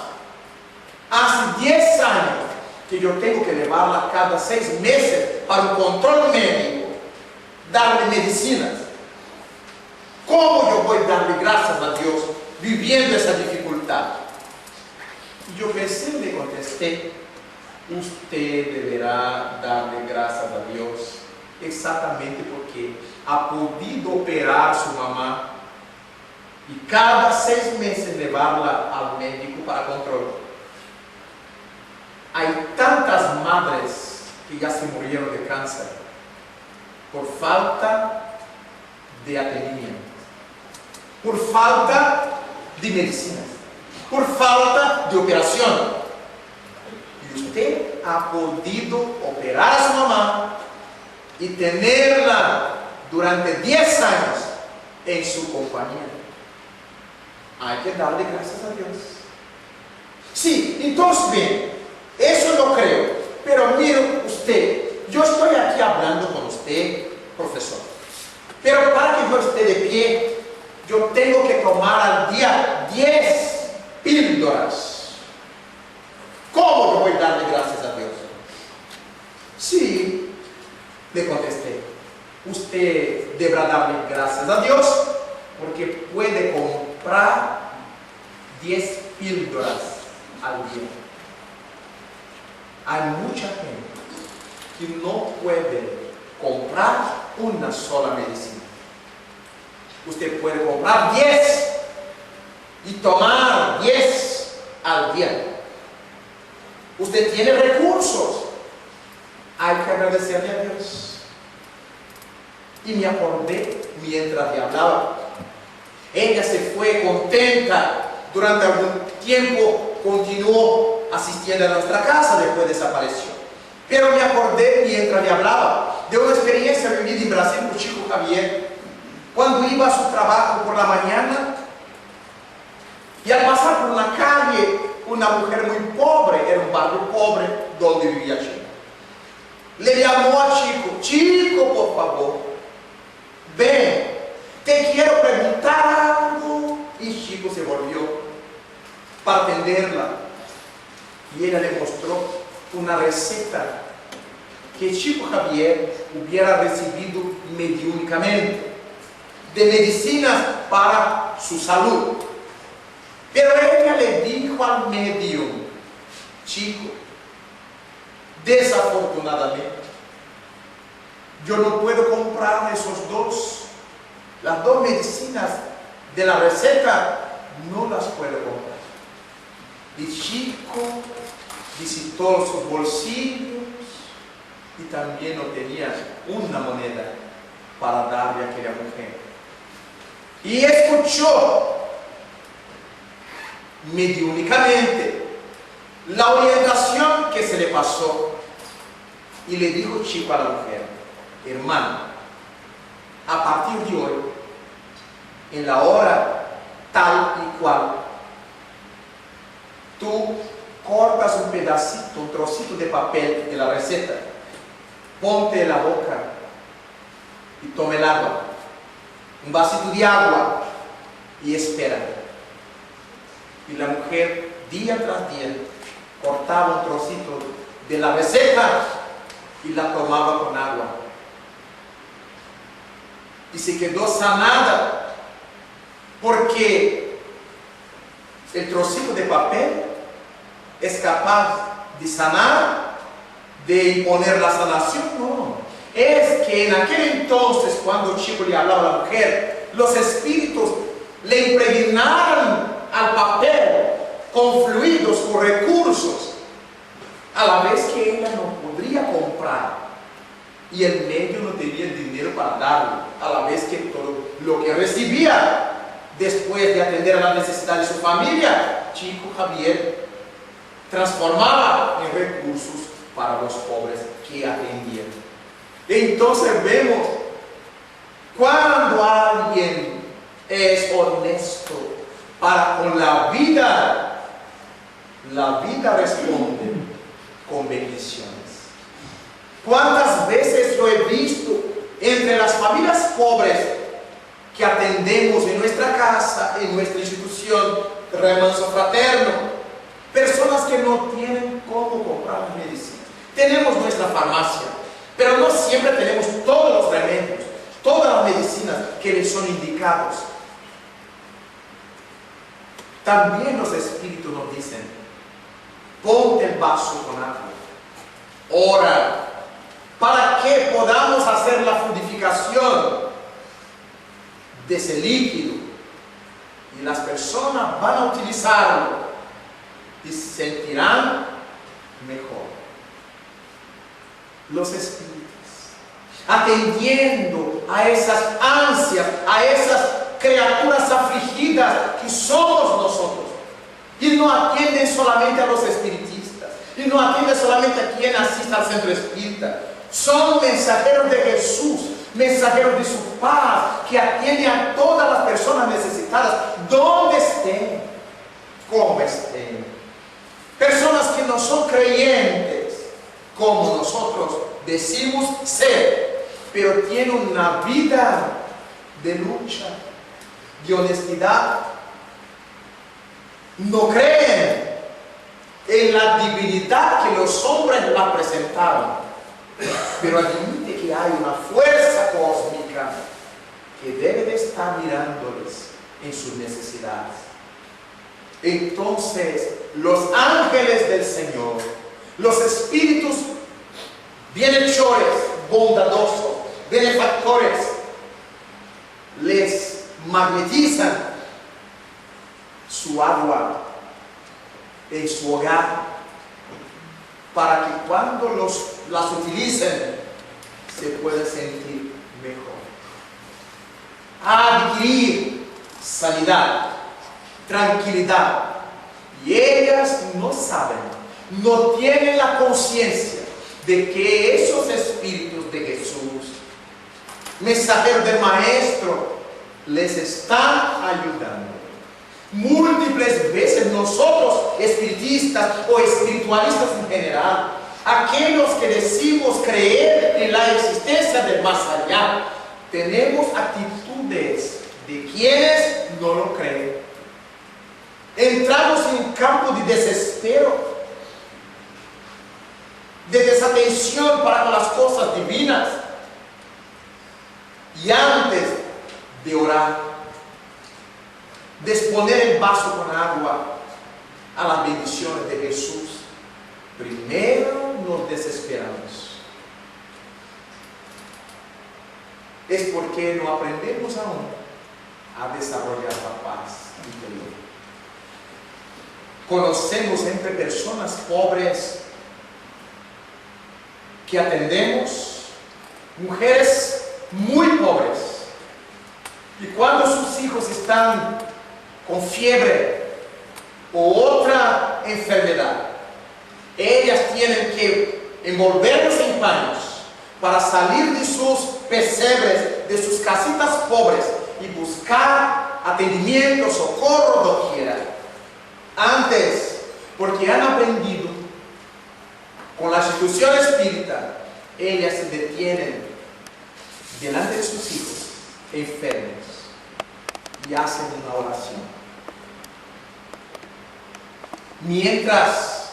Hace 10 años que yo tengo que llevarla cada 6 meses para un control médico, darle medicinas. ¿Cómo yo voy a darle gracias a Dios viviendo esa dificultad? Y yo pensé y le contesté, usted deberá darle gracias a Dios exactamente porque ha podido operar a su mamá y cada 6 meses llevarla al médico para control. Hay tantas madres que ya se murieron de cáncer por falta de atendimiento, por falta de medicinas, por falta de operación. Y usted ha podido operar a su mamá y tenerla durante 10 años en su compañía. Hay que darle gracias a Dios. Sí, entonces bien, eso lo creo. Pero mire usted, yo estoy aquí hablando con usted, profesor. Pero para que yo esté de pie, yo tengo que tomar al día 10 píldoras. ¿Cómo yo voy a darle gracias a Dios? Sí, le contesté. Usted deberá darle gracias a Dios porque puede comprar 10 píldoras al día. Hay mucha gente que no puede comprar una sola medicina. Usted puede comprar 10 y tomar 10 al día. Usted tiene recursos. Hay que agradecerle a Dios. Y me acordé mientras le hablaba. Ella se fue contenta. Durante algún tiempo continuó asistiendo a nuestra casa, después desapareció. Pero me acordé mientras le hablaba de una experiencia vivida en Brasil con Chico Javier. Cuando iba a su trabajo por la mañana y al pasar por una calle, una mujer muy pobre, era un barrio pobre donde vivía Chico, le llamó a Chico, Chico, por favor, ven, te quiero preguntar algo. Y Chico se volvió para atenderla y ella le mostró una receta que Chico Javier hubiera recibido mediúnicamente, de medicinas para su salud. Pero ella le dijo al medium, Chico, desafortunadamente, yo no puedo comprar las dos medicinas de la receta, no las puedo comprar. Y Chico visitó sus bolsillos y también no tenía una moneda para darle a aquella mujer. Y escuchó mediúnicamente la orientación que se le pasó y le dijo Chico a la mujer, hermano, a partir de hoy, en la hora tal y cual, tú cortas un pedacito, un trocito de papel de la receta, ponte en la boca y tome el agua, un vasito de agua y espera. Y la mujer día tras día cortaba un trocito de la receta y la tomaba con agua. Y se quedó sanada, porque el trocito de papel es capaz de sanar, de imponer la sanación. No, es que en aquel entonces, cuando el chico le hablaba a la mujer, los espíritus le impregnaron al papel con fluidos, con recursos, a la vez que ella no podría comprar y el medio no tenía dinero para darle, a la vez que todo lo que recibía después de atender a la necesidad de su familia, chico Javier transformaba en recursos para los pobres que atendían. Entonces vemos, cuando alguien es honesto para con la vida responde con bendiciones. ¿Cuántas veces lo he visto entre las familias pobres que atendemos en nuestra casa, en nuestra institución Remanso Fraterno? Personas que no tienen cómo comprar medicina. Tenemos nuestra farmacia, pero no siempre tenemos todos los remedios, todas las medicinas que les son indicados. También los espíritus nos dicen: ponte el vaso con agua, ora, para que podamos hacer la fluidificación de ese líquido, y las personas van a utilizarlo y se sentirán mejor. Los espíritus, atendiendo a esas ansias, a esas criaturas afligidas que somos nosotros, y no atienden solamente a los espiritistas, y no atienden solamente a quien asista al centro espírita. Son mensajeros de Jesús, mensajeros de su paz, que atienden a todas las personas necesitadas, donde estén, como estén. Personas que no son creyentes, como nosotros decimos ser, pero tienen una vida de lucha, de honestidad. No creen en la divinidad que los hombres la presentaron, pero admite que hay una fuerza cósmica que debe de estar mirándoles en sus necesidades. Entonces, los ángeles del Señor, los espíritus bienhechores, bondadosos, benefactores, les magnetizan su agua en su hogar, para que cuando las utilicen se puedan sentir mejor, adquirir sanidad, tranquilidad. Y ellas no saben, no tienen la conciencia de que esos espíritus de Jesús, mensajeros del Maestro, les están ayudando. Múltiples veces nosotros, espiritistas o espiritualistas en general, aquellos que decimos creer en la existencia del más allá, tenemos actitudes de quienes no lo creen. Entramos en un campo de desespero, de desatención para con las cosas divinas, y antes de orar, de exponer el vaso con agua a las bendiciones de Jesús, primero nos desesperamos. Es porque no aprendemos aún a desarrollar la paz interior. Conocemos entre personas pobres que atendemos, mujeres muy pobres, y cuando sus hijos están con fiebre o otra enfermedad, ellas tienen que envolverlos en paños para salir de sus pesebres, de sus casitas pobres, y buscar atendimiento, socorro doquiera. Antes, porque han aprendido con la institución espírita, ellas se detienen delante de sus hijos enfermos y hacen una oración. Mientras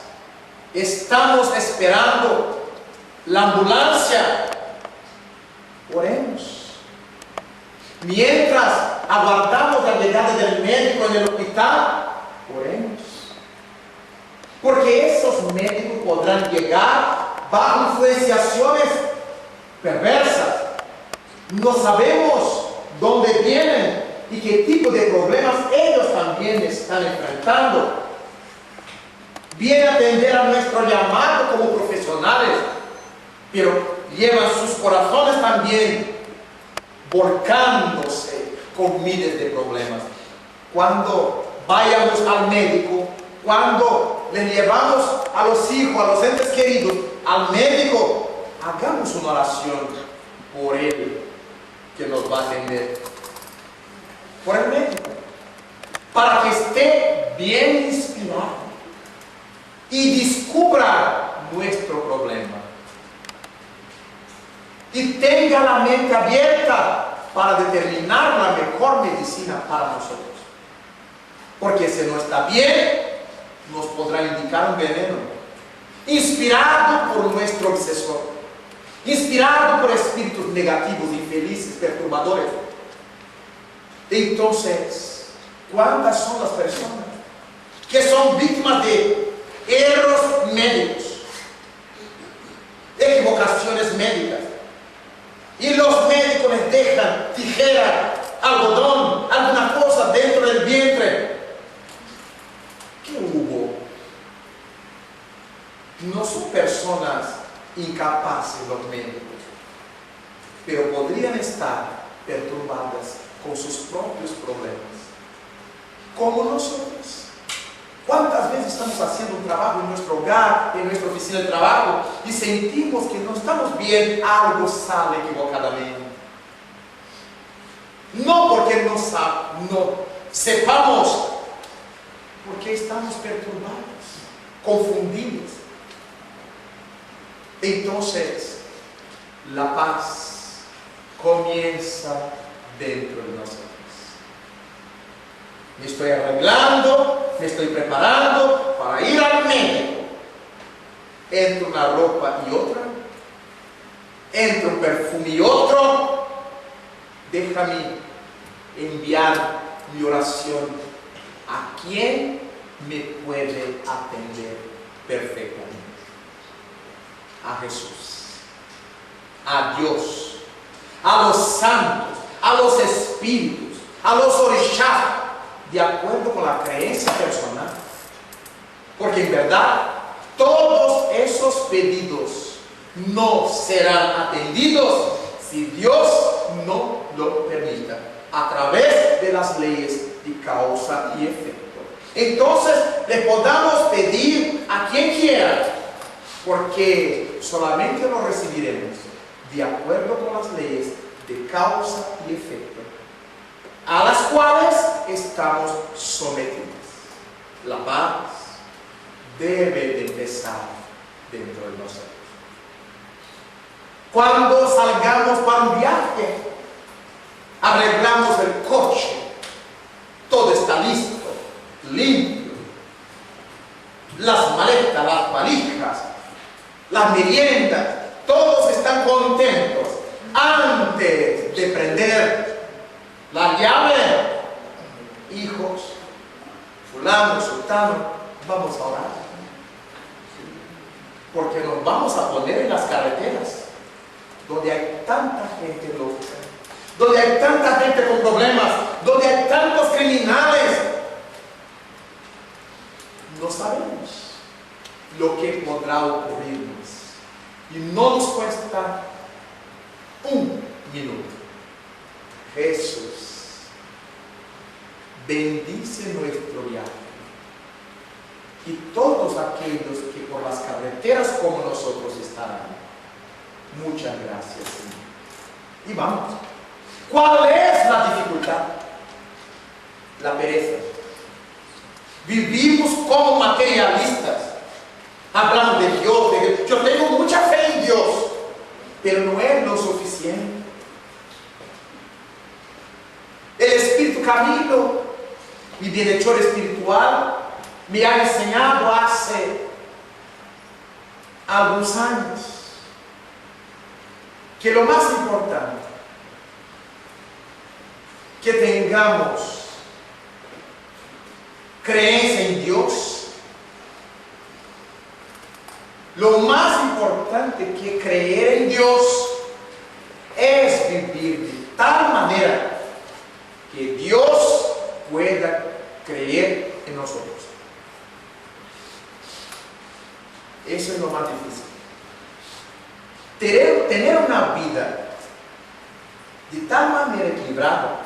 estamos esperando la ambulancia, oremos. Mientras aguardamos la llegada del médico en el hospital, oremos. Porque esos médicos podrán llegar bajo influenciaciones perversas. No sabemos dónde vienen y qué tipo de problemas ellos también están enfrentando. Viene a atender a nuestro llamado como profesionales, pero llevan sus corazones también volcándose con miles de problemas. Cuando vayamos al médico, cuando le llevamos a los hijos, a los entes queridos, al médico, hagamos una oración por él que nos va a atender. Por el médico. Para que esté bien inspirado y descubra nuestro problema. Y tenga la mente abierta para determinar la mejor medicina para nosotros. Porque si no está bien, nos podrá indicar un veneno. Inspirado por nuestro obsesor. Inspirado por espíritus negativos, infelices, perturbadores. Entonces, ¿cuántas son las personas que son víctimas de errores médicos? Equivocaciones médicas. Y los médicos les dejan tijera, algodón, alguna cosa dentro del vientre. ¿Qué hubo? No son personas incapaces los médicos, pero podrían estar perturbadas con sus propios problemas, como nosotros. ¿Cuántas veces estamos haciendo un trabajo en nuestro hogar, en nuestra oficina de trabajo, y sentimos que no estamos bien, algo sale equivocadamente? No porque no sepamos, porque estamos perturbados, confundidos. Entonces, la paz comienza dentro de nosotros. Me estoy arreglando, me estoy preparando para ir al médico. Entra una ropa y otra, entra un perfume y otro. Déjame enviar mi oración a quien me puede atender perfectamente. A Jesús, a Dios, a los santos, a los espíritus, a los orishas, de acuerdo con la creencia personal. Porque en verdad, todos esos pedidos no serán atendidos si Dios no lo permita, a través de las leyes de causa y efecto. Entonces, le podamos pedir a quien quiera, porque solamente lo recibiremos de acuerdo con las leyes de causa y efecto, a las cuales estamos sometidos. La paz debe de empezar dentro de nosotros. Cuando salgamos para un viaje, arreglamos el coche, todo está listo, limpio, las maletas, las valijas, las meriendas, todos están contentos. Antes de prender la llave, hijos, fulano, sultano, vamos a orar, porque nos vamos a poner en las carreteras donde hay tanta gente loca, donde hay tanta gente con problemas, donde hay tantos criminales. No sabemos lo que podrá ocurrirnos, y no nos cuesta un minuto. Jesús bendice nuestro viaje, y todos aquellos que por las carreteras como nosotros estarán. Muchas gracias, Señor. Y vamos. ¿Cuál es la dificultad? La pereza. Vivimos como materialistas. Hablamos de Dios, yo tengo mucha fe en Dios, pero no es lo suficiente. El Espíritu Camilo, mi bienhechor espiritual, me ha enseñado hace algunos años que lo más importante que tengamos creencia en Dios. Lo más importante que creer en Dios es vivir de tal manera que Dios pueda creer en nosotros. Eso es lo más difícil. Tener una vida de tal manera equilibrada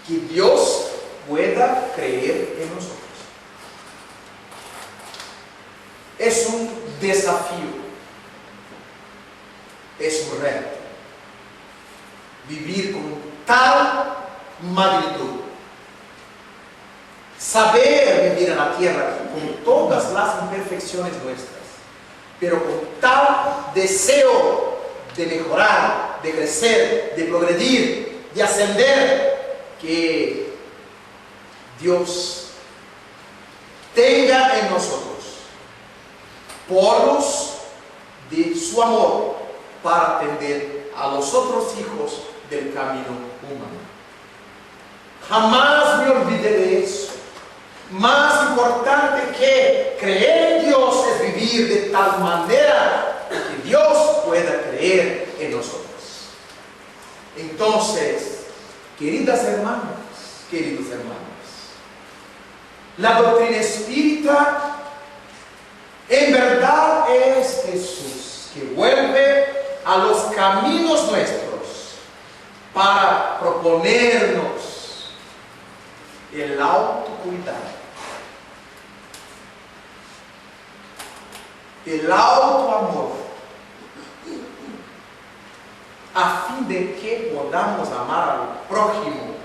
que Dios pueda creer en nosotros. Es un desafío, es un reto. Vivir con tal magnitud, saber vivir en la tierra con todas las imperfecciones nuestras, pero con tal deseo de mejorar, de crecer, de progredir, de ascender, que Dios tenga en nosotros poros de su amor para atender a los otros hijos del camino humano. Jamás me olvidé de eso. Más importante que creer en Dios es vivir de tal manera que Dios pueda creer en nosotros. Entonces, queridas hermanas, queridos hermanos, la doctrina espírita en verdad es Jesús que vuelve a los caminos nuestros para proponernos el autocuidado, el autoamor, a fin de que podamos amar al prójimo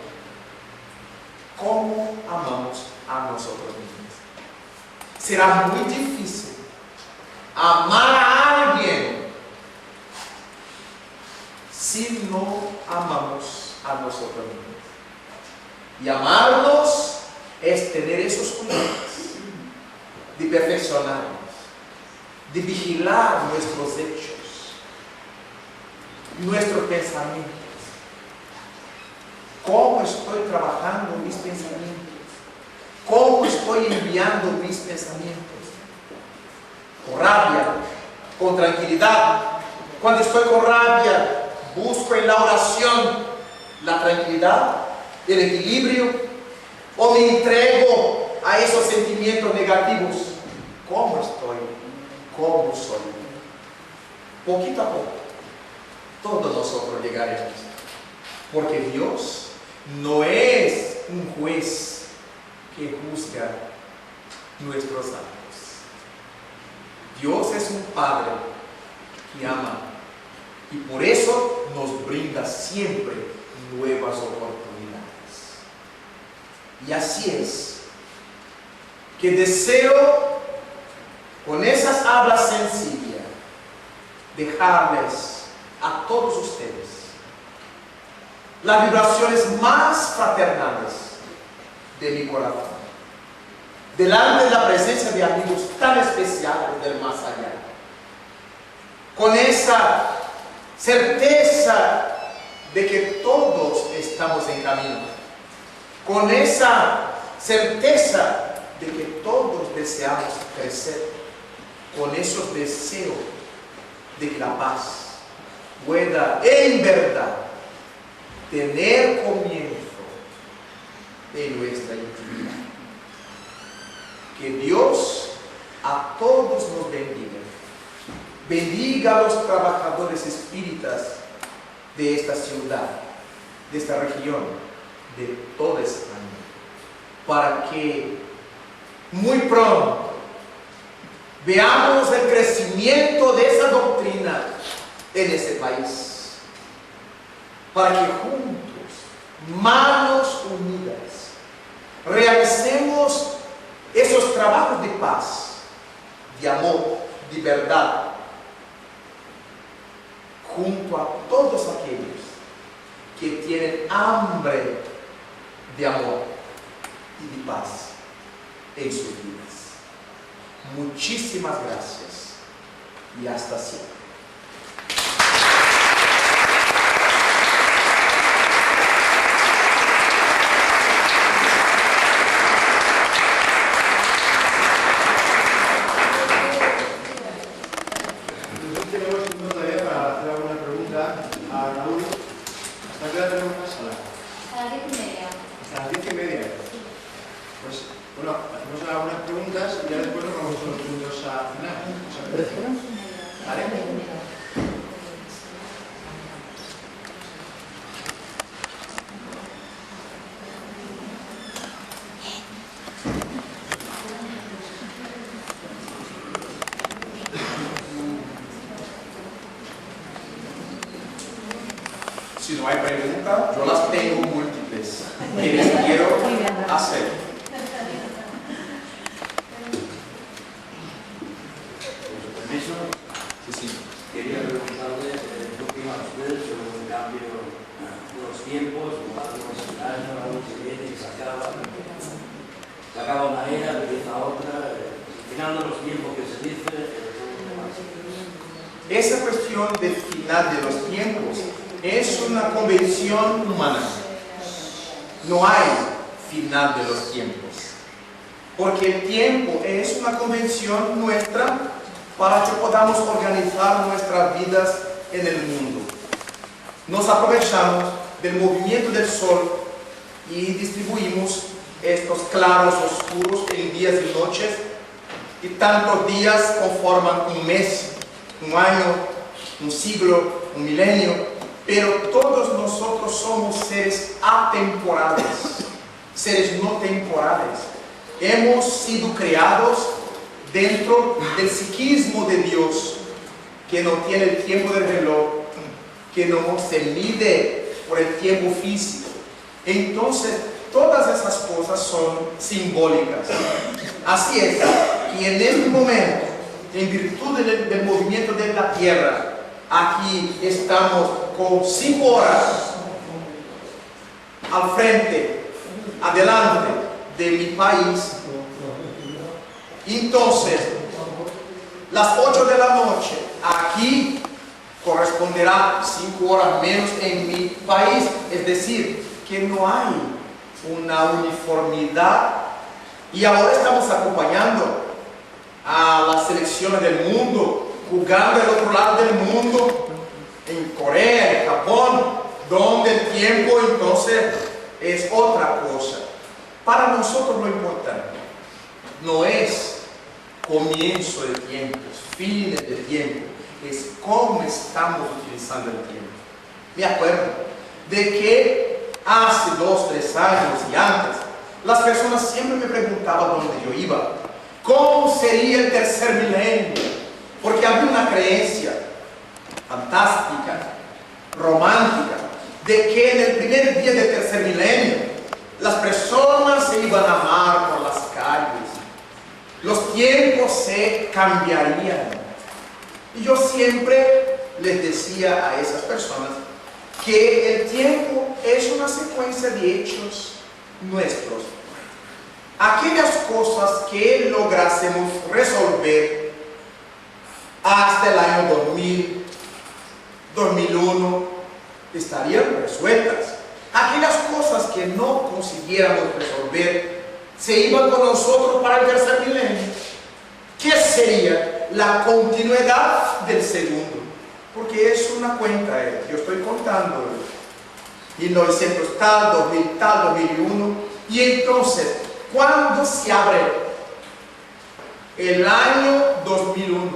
como amamos a nosotros mismos. Será muy difícil amar a alguien si no amamos a nosotros mismos. Y amarnos es tener esos cuidados de perfeccionarnos, de vigilar nuestros hechos, nuestros pensamientos. ¿Cómo estoy trabajando mis pensamientos? ¿Cómo estoy enviando mis pensamientos? Con rabia, con tranquilidad. Cuando estoy con rabia, busco en la oración la tranquilidad, el equilibrio, o me entrego a esos sentimientos negativos. ¿Cómo estoy? ¿Cómo soy? Poquito a poco, todos nosotros llegaremos. Porque Dios no es un juez que juzga nuestros actos. Dios es un Padre que ama y por eso nos brinda siempre nuevas oportunidades. Y así es que deseo con esas hablas sencillas dejarles a todos ustedes las vibraciones más fraternales de mi corazón, delante de la presencia de amigos tan especiales del más allá, con esa certeza de que todos estamos en camino, con esa certeza de que todos deseamos crecer, con esos deseos de que la paz pueda en verdad tener comienzo en nuestra intimidad. Que Dios a todos nos bendiga. Bendiga a los trabajadores espíritas de esta ciudad, de esta región, de toda España, para que muy pronto veamos el crecimiento de esa doctrina en ese país, para que juntos, manos unidas, realicemos esos trabajos de paz, de amor, de verdad, junto a todos aquellos que tienen hambre de amor y de paz en sus vidas. Muchísimas gracias y hasta siempre. Tenemos un minuto todavía para hacer alguna pregunta a Raúl. ¿Hasta qué hora tenemos la sala? A las 10:30. Hasta las 10:30. Pues, bueno, hacemos algunas preguntas y ya después nos vamos con los puntos a cenar. ¿Vale? Si no hay preguntas, yo las tengo múltiples que les quiero hacer. Permiso, Sí. quería preguntarle qué opinan ustedes sobre el cambio de los tiempos, algunos años, algo que viene y se acaba una era, empieza otra, el final de los tiempos que se dice, todo lo demás. Esa cuestión del final de los tiempos es una convención humana. No hay final de los tiempos. Porque el tiempo es una convención nuestra para que podamos organizar nuestras vidas en el mundo. Nos aprovechamos del movimiento del sol y distribuimos estos claros oscuros en días y noches, y tantos días conforman un mes, un año, un siglo, un milenio, pero todos nosotros somos seres atemporales, seres no temporales. Hemos sido creados dentro del psiquismo de Dios, que no tiene el tiempo del reloj, que no se mide por el tiempo físico. Entonces, todas esas cosas son simbólicas. Así es, y en este momento, en virtud del movimiento de la Tierra, aquí estamos con 5 horas al frente, adelante de mi país. Entonces, las 8 de la noche aquí corresponderá 5 horas menos en mi país, es decir, que no hay una uniformidad. Y ahora estamos acompañando a las selecciones del mundo, jugando al otro lado del mundo, en Corea, en Japón, donde el tiempo entonces es otra cosa. Para nosotros lo importante no es comienzo de tiempos, fines de tiempo, es cómo estamos utilizando el tiempo. Me acuerdo de que hace 2, 3 años y antes, las personas siempre me preguntaban dónde yo iba, cómo sería el tercer milenio, porque había una creencia fantástica, romántica, de que en el primer día del tercer milenio las personas se iban a amar por las calles, los tiempos se cambiarían. Y yo siempre les decía a esas personas que el tiempo es una secuencia de hechos nuestros. Aquellas cosas que lográsemos resolver hasta el año 2000, 2001, estarían resueltas. Aquellas cosas que no consiguiéramos resolver se iban con nosotros para el tercer milenio, que sería la continuidad del segundo, porque es una cuenta, yo estoy contando 1900 tal, 2000 tal, 2001, y entonces cuando se abre el año 2001,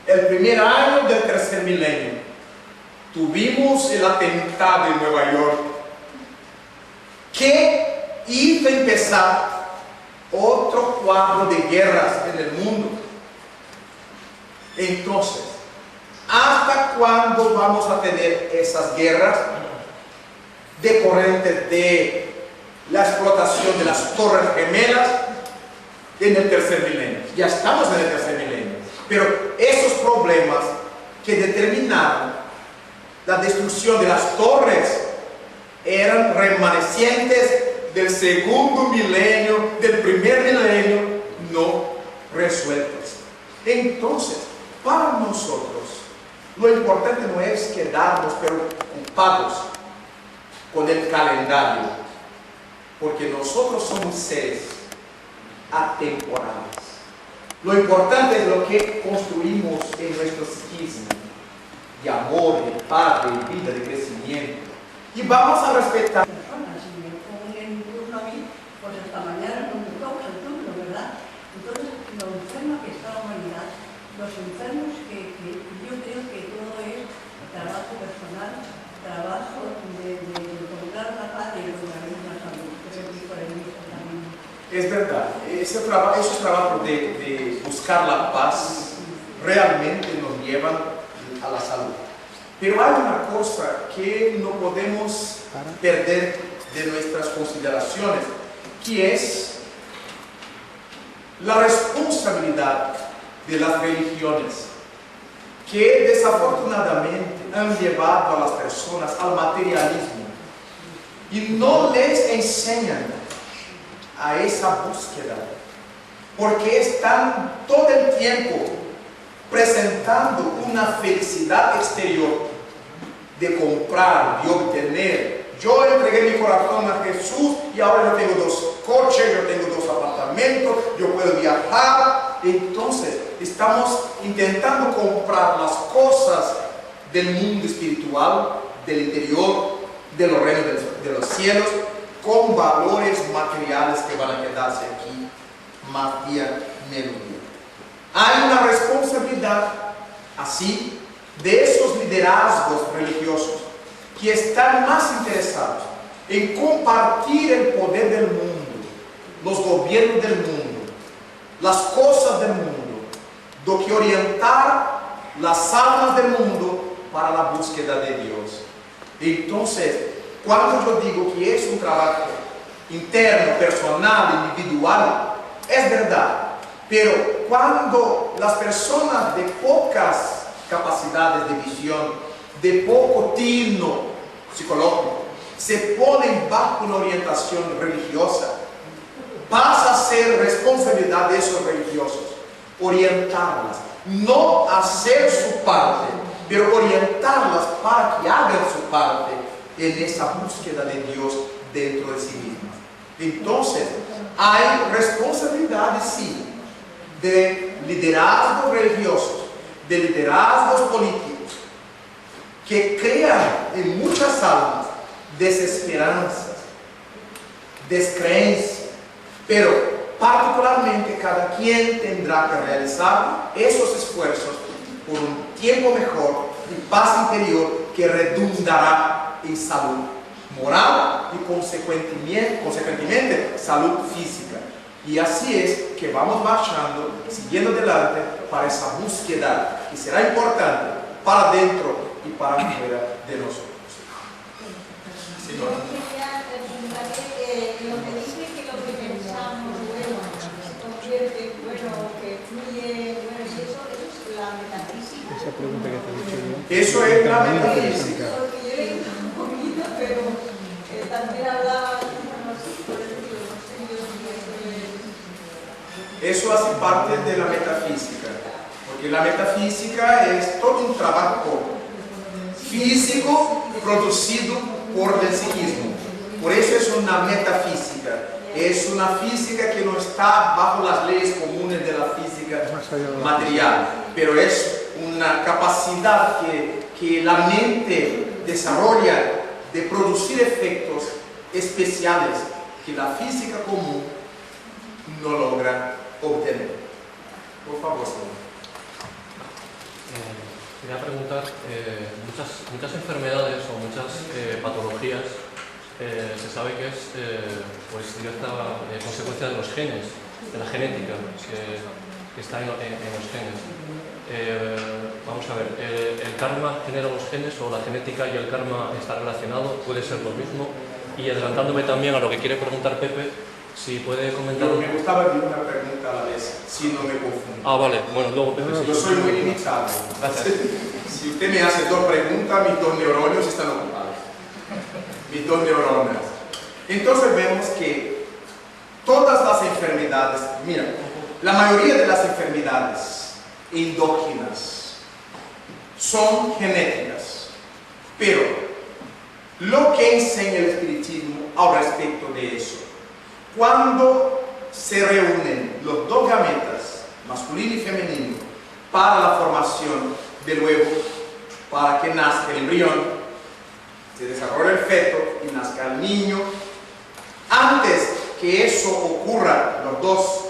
el primer año del tercer milenio, tuvimos el atentado en Nueva York, que iba a empezar otro cuadro de guerras en el mundo. Entonces, ¿hasta cuándo vamos a tener esas guerras decorrentes de la explotación de las torres gemelas en el tercer milenio? Ya estamos en el tercer milenio, pero esos problemas que determinaron la destrucción de las torres eran remanescentes del segundo milenio, del primer milenio, no resueltas. Entonces, para nosotros, lo importante no es quedarnos preocupados con el calendario, porque nosotros somos seres atemporales. Lo importante es lo que construimos en nuestro psiquismo, de amor, de paz, de vida, de crecimiento. Y vamos a respetar. Personas, y me ponen un turno a mí, pues hasta mañana no me toca el turno, ¿verdad? Entonces, lo enferma que está la humanidad, los enfermos que yo creo que todo es trabajo personal, trabajo de encontrar la paz y encontrar la salud. Creo que por el mismo camino. Es verdad, esos trabajos de buscar la paz realmente nos llevan a la salud. Pero hay una cosa que no podemos perder de nuestras consideraciones, que es la responsabilidad de las religiones, que desafortunadamente han llevado a las personas al materialismo y no les enseñan a esa búsqueda, porque están todo el tiempo presentando una felicidad exterior de comprar, de obtener. Yo entregué mi corazón a Jesús y ahora yo tengo 2 coches, yo tengo 2 apartamentos, yo puedo viajar. Entonces estamos intentando comprar las cosas del mundo espiritual, del interior, de los reinos de los cielos, con valores materiales que van a quedarse aquí más día, menos día. Hay una responsabilidad así de esos liderazgos religiosos que están más interesados en compartir el poder del mundo, los gobiernos del mundo, las cosas del mundo, do que orientar las almas del mundo para la búsqueda de Dios. Entonces, cuando yo digo que es un trabajo interno, personal, individual, es verdad. Pero cuando las personas de pocas capacidades de visión, de poco tino psicológico, se ponen bajo una orientación religiosa, pasa a ser responsabilidad de esos religiosos orientarlas, no hacer su parte, pero orientarlas para que hagan su parte en esa búsqueda de Dios dentro de sí mismas. Entonces, hay responsabilidades, sí, de liderazgos religiosos, de liderazgos políticos, que crean en muchas almas desesperanzas, descreencias, pero particularmente cada quien tendrá que realizar esos esfuerzos por un tiempo mejor y paz interior que redundará en salud moral y consecuentemente salud física. Y así es que vamos marchando, siguiendo adelante para esa búsqueda que será importante para dentro y para fuera de nosotros. Sí, yo quería preguntarle lo que dice que lo que pensamos, bueno, se convierte, bueno, que fluye, bueno, si eso es la metafísica. Esa pregunta que te he dicho yo. Eso es la metafísica. Porque yo leí un poquito, pero también hablaba de eso hace parte de la metafísica, porque la metafísica es todo un trabajo físico producido por el psiquismo. Por eso es una metafísica, es una física que no está bajo las leyes comunes de la física material, pero es una capacidad que la mente desarrolla de producir efectos especiales que la física común no logra obtener. Por favor, señor. Quería preguntar, muchas enfermedades o muchas patologías se sabe que es pues directa consecuencia de los genes, de la genética que está en los genes. Vamos a ver, ¿el karma genera los genes o la genética y el karma está relacionado? ¿Puede ser lo mismo? Y adelantándome también a lo que quiere preguntar Pepe, si puede comentar... Me gustaba de una pregunta a la vez, si no me confundo. Ah, vale, bueno, luego Pepe sí. Yo soy muy limitado. Gracias. Si usted me hace 2 preguntas, mis 2 neuronas están ocupados. Mis 2 neuronas. Entonces vemos que todas las enfermedades, mira, la mayoría de las enfermedades endógenas son genéticas, pero lo que enseña el espiritismo al respecto de eso, cuando se reúnen los dos gametas, masculino y femenino, para la formación del huevo, para que nazca el embrión, se desarrolla el feto y nazca el niño. Antes que eso ocurra, los dos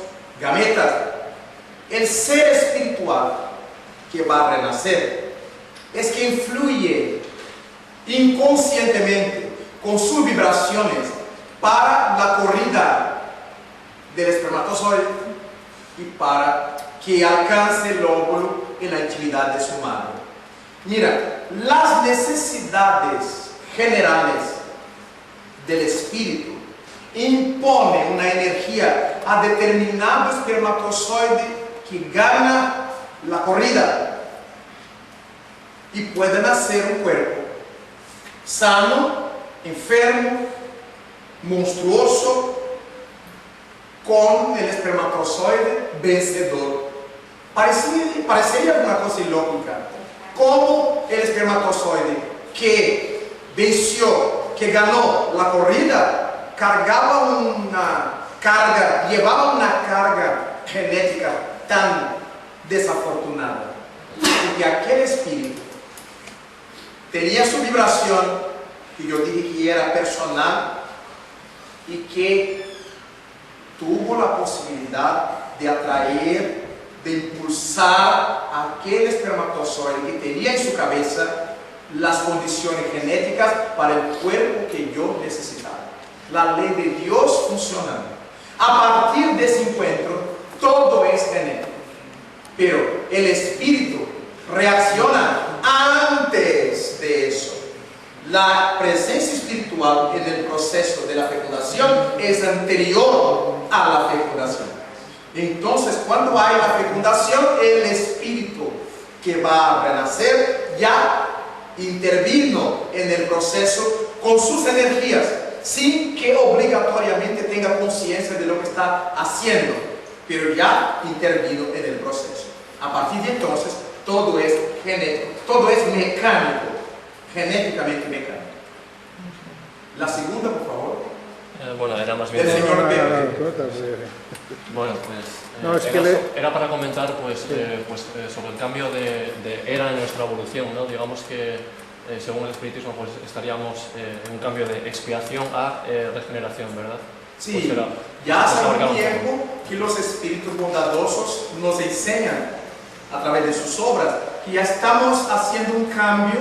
gametas, el ser espiritual que va a renacer es que influye inconscientemente con sus vibraciones para la corrida del espermatozoide y para que alcance el óvulo en la intimidad de su madre. Mira, las necesidades generales del espíritu imponen una energía a determinado espermatozoide que gana la corrida y puede nacer un cuerpo sano, enfermo, monstruoso, con el espermatozoide vencedor. Parecería una cosa ilógica. Como el espermatozoide que venció, que ganó la corrida, llevaba una carga genética tan desafortunada, porque aquel espíritu tenía su vibración, que yo dije que era personal, y que tuvo la posibilidad de atraer, de impulsar a aquel espermatozoide que tenía en su cabeza las condiciones genéticas para el cuerpo que yo necesitaba. La ley de Dios funcionando. A partir de ese encuentro, todo es genético. Pero el espíritu reacciona antes de eso. La presencia espiritual en el proceso de la fecundación es anterior a la fecundación. Entonces, cuando hay la fecundación, el espíritu que va a renacer ya intervino en el proceso con sus energías, sin que obligatoriamente tenga conciencia de lo que está haciendo, pero ya intervino en el proceso. A partir de entonces, todo es genético, todo es mecánico, genéticamente mecánico. La segunda, por favor. Bueno, era más bien... Del señor Pérez. Bueno, pues No, es que era para comentar sobre el cambio de era en nuestra evolución, ¿no? Digamos que según el espiritismo pues estaríamos en un cambio de expiación a regeneración, ¿verdad? Sí, Pues era, ya hace abarcar un poco. tiempo que los espíritus bondadosos nos enseñan a través de sus obras que ya estamos haciendo un cambio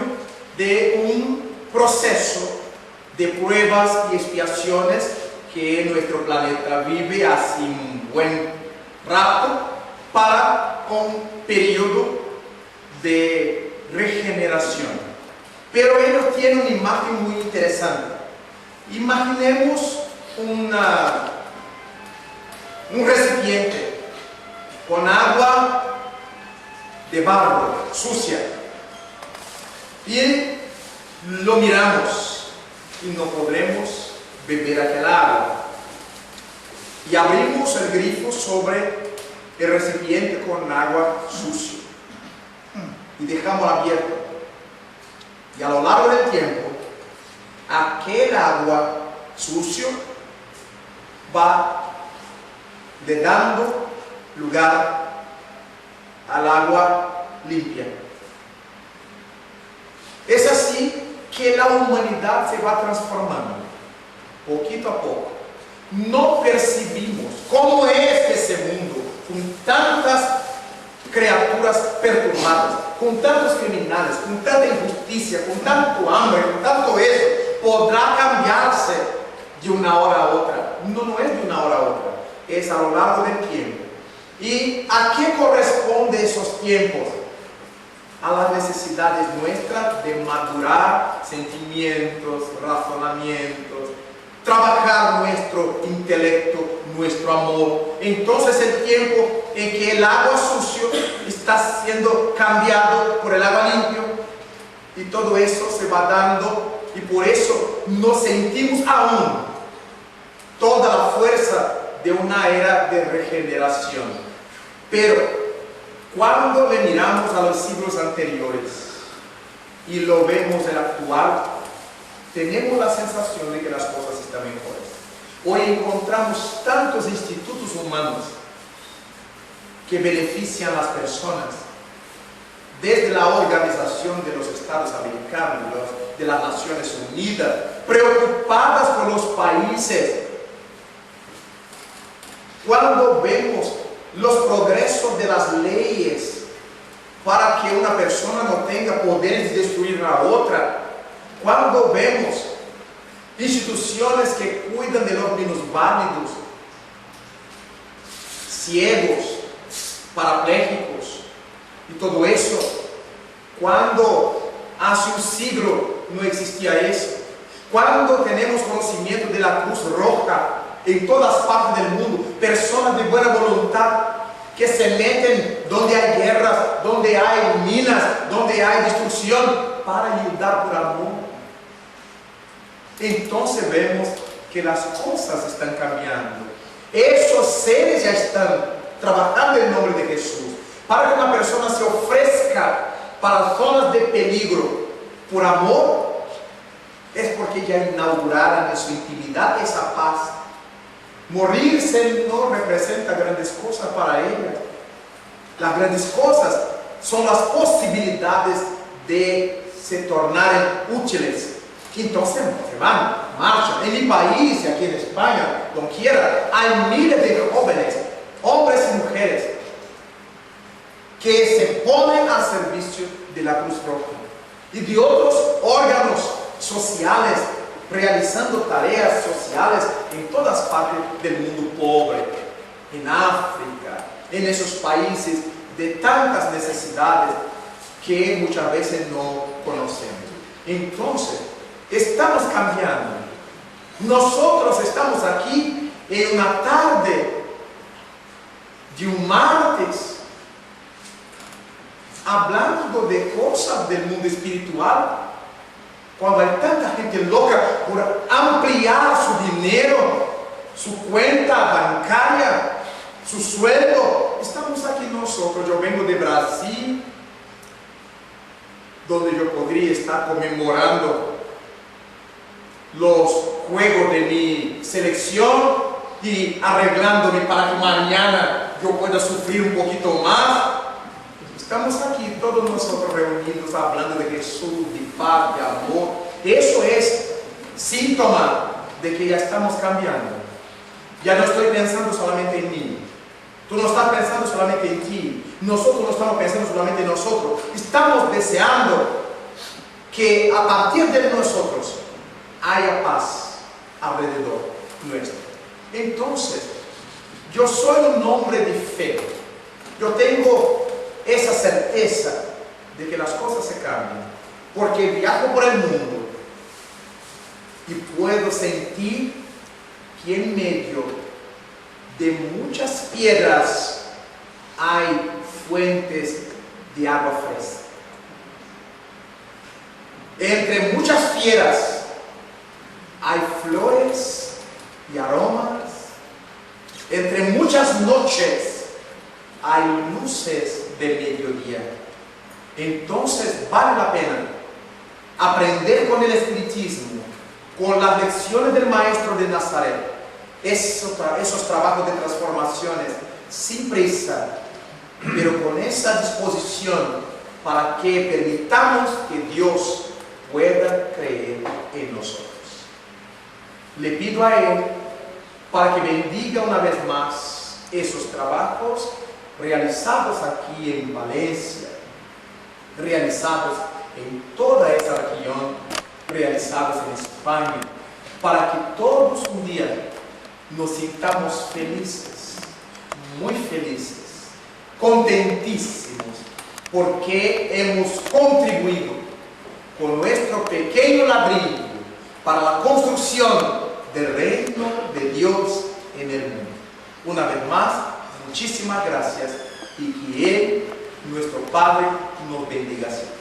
de un proceso de pruebas y expiaciones que nuestro planeta vive hace un buen rato para un periodo de regeneración. Pero ellos tienen una imagen muy interesante. Imaginemos un recipiente con agua de barro, sucia, y lo miramos y no podremos beber aquel agua. Y abrimos el grifo sobre el recipiente con agua sucia y dejamos abierto. Y a lo largo del tiempo, aquel agua sucio va dando lugar al agua limpia. Es así que la humanidad se va transformando, poquito a poco. No percibimos cómo es ese mundo con tantas criaturas perturbadas, con tantos criminales, con tanta injusticia, con tanto hambre, con tanto eso, podrá cambiarse de una hora a otra. No es de una hora a otra, es a lo largo del tiempo. ¿Y a qué corresponde esos tiempos? A las necesidades nuestras de madurar sentimientos, razonamientos, trabajar nuestro intelecto, nuestro amor. Entonces el tiempo en que el agua sucio está siendo cambiado por el agua limpio, y todo eso se va dando, y por eso nos sentimos aún toda la fuerza de una era de regeneración. Pero cuando le miramos a los siglos anteriores y lo vemos en el actual, tenemos la sensación de que las cosas están mejores. Hoy encontramos tantos institutos humanos que benefician a las personas, desde la Organización de los Estados Americanos, de las Naciones Unidas, preocupadas por los países. Cuando vemos los progresos de las leyes para que una persona no tenga poderes de destruir a otra, cuando vemos instituciones que cuidan de los minusválidos, ciegos, parapléjicos y todo eso, cuando hace un siglo no existía eso, cuando tenemos conocimiento de la Cruz Roja en todas partes del mundo, personas de buena voluntad que se meten donde hay guerras, donde hay minas, donde hay destrucción, para ayudar por amor. Entonces vemos que las cosas están cambiando. Esos seres ya están trabajando en nombre de Jesús, para que una persona se ofrezca para zonas de peligro por amor, es porque ya inauguraron en su intimidad esa paz. Morirse no representa grandes cosas para ella. Las grandes cosas son las posibilidades de se tornar útiles, que entonces se van, marchan. En mi país y aquí en España, donde quiera, hay miles de jóvenes, hombres y mujeres, que se ponen al servicio de la Cruz Roja y de otros órganos sociales, realizando tareas sociales en todas partes del mundo pobre, en África, en esos países de tantas necesidades que muchas veces no conocemos. Entonces, estamos cambiando. Nosotros estamos aquí en una tarde de un martes, hablando de cosas del mundo espiritual, cuando hay tanta gente loca por ampliar su dinero, su cuenta bancaria, su sueldo. Estamos aquí nosotros. Yo vengo de Brasil, donde yo podría estar conmemorando los juegos de mi selección y arreglándome para que mañana yo pueda sufrir un poquito más. Estamos aquí todos nosotros reunidos hablando de Jesús, de paz, de amor. Eso es síntoma de que ya estamos cambiando. Ya no estoy pensando solamente en mí. Tú no estás pensando solamente en ti. Nosotros no estamos pensando solamente en nosotros. Estamos deseando que a partir de nosotros haya paz alrededor nuestro. Entonces, yo soy un hombre de fe. Yo tengo esa certeza de que las cosas se cambian, porque viajo por el mundo y puedo sentir que en medio de muchas piedras hay fuentes de agua fresca. Entre muchas fieras hay flores y aromas. Entre muchas noches hay luces de mediodía. Entonces vale la pena aprender con el espiritismo, con las lecciones del maestro de Nazaret, esos trabajos de transformaciones sin prisa, pero con esa disposición para que permitamos que Dios pueda creer en nosotros. Le pido a Él para que bendiga una vez más esos trabajos realizados aquí en Valencia, realizados en toda esa región, realizados en España, para que todos un día nos sintamos felices, muy felices, contentísimos, porque hemos contribuido con nuestro pequeño ladrillo para la construcción del reino de Dios en el mundo. Una vez más, muchísimas gracias y que Él, nuestro Padre, nos bendiga siempre.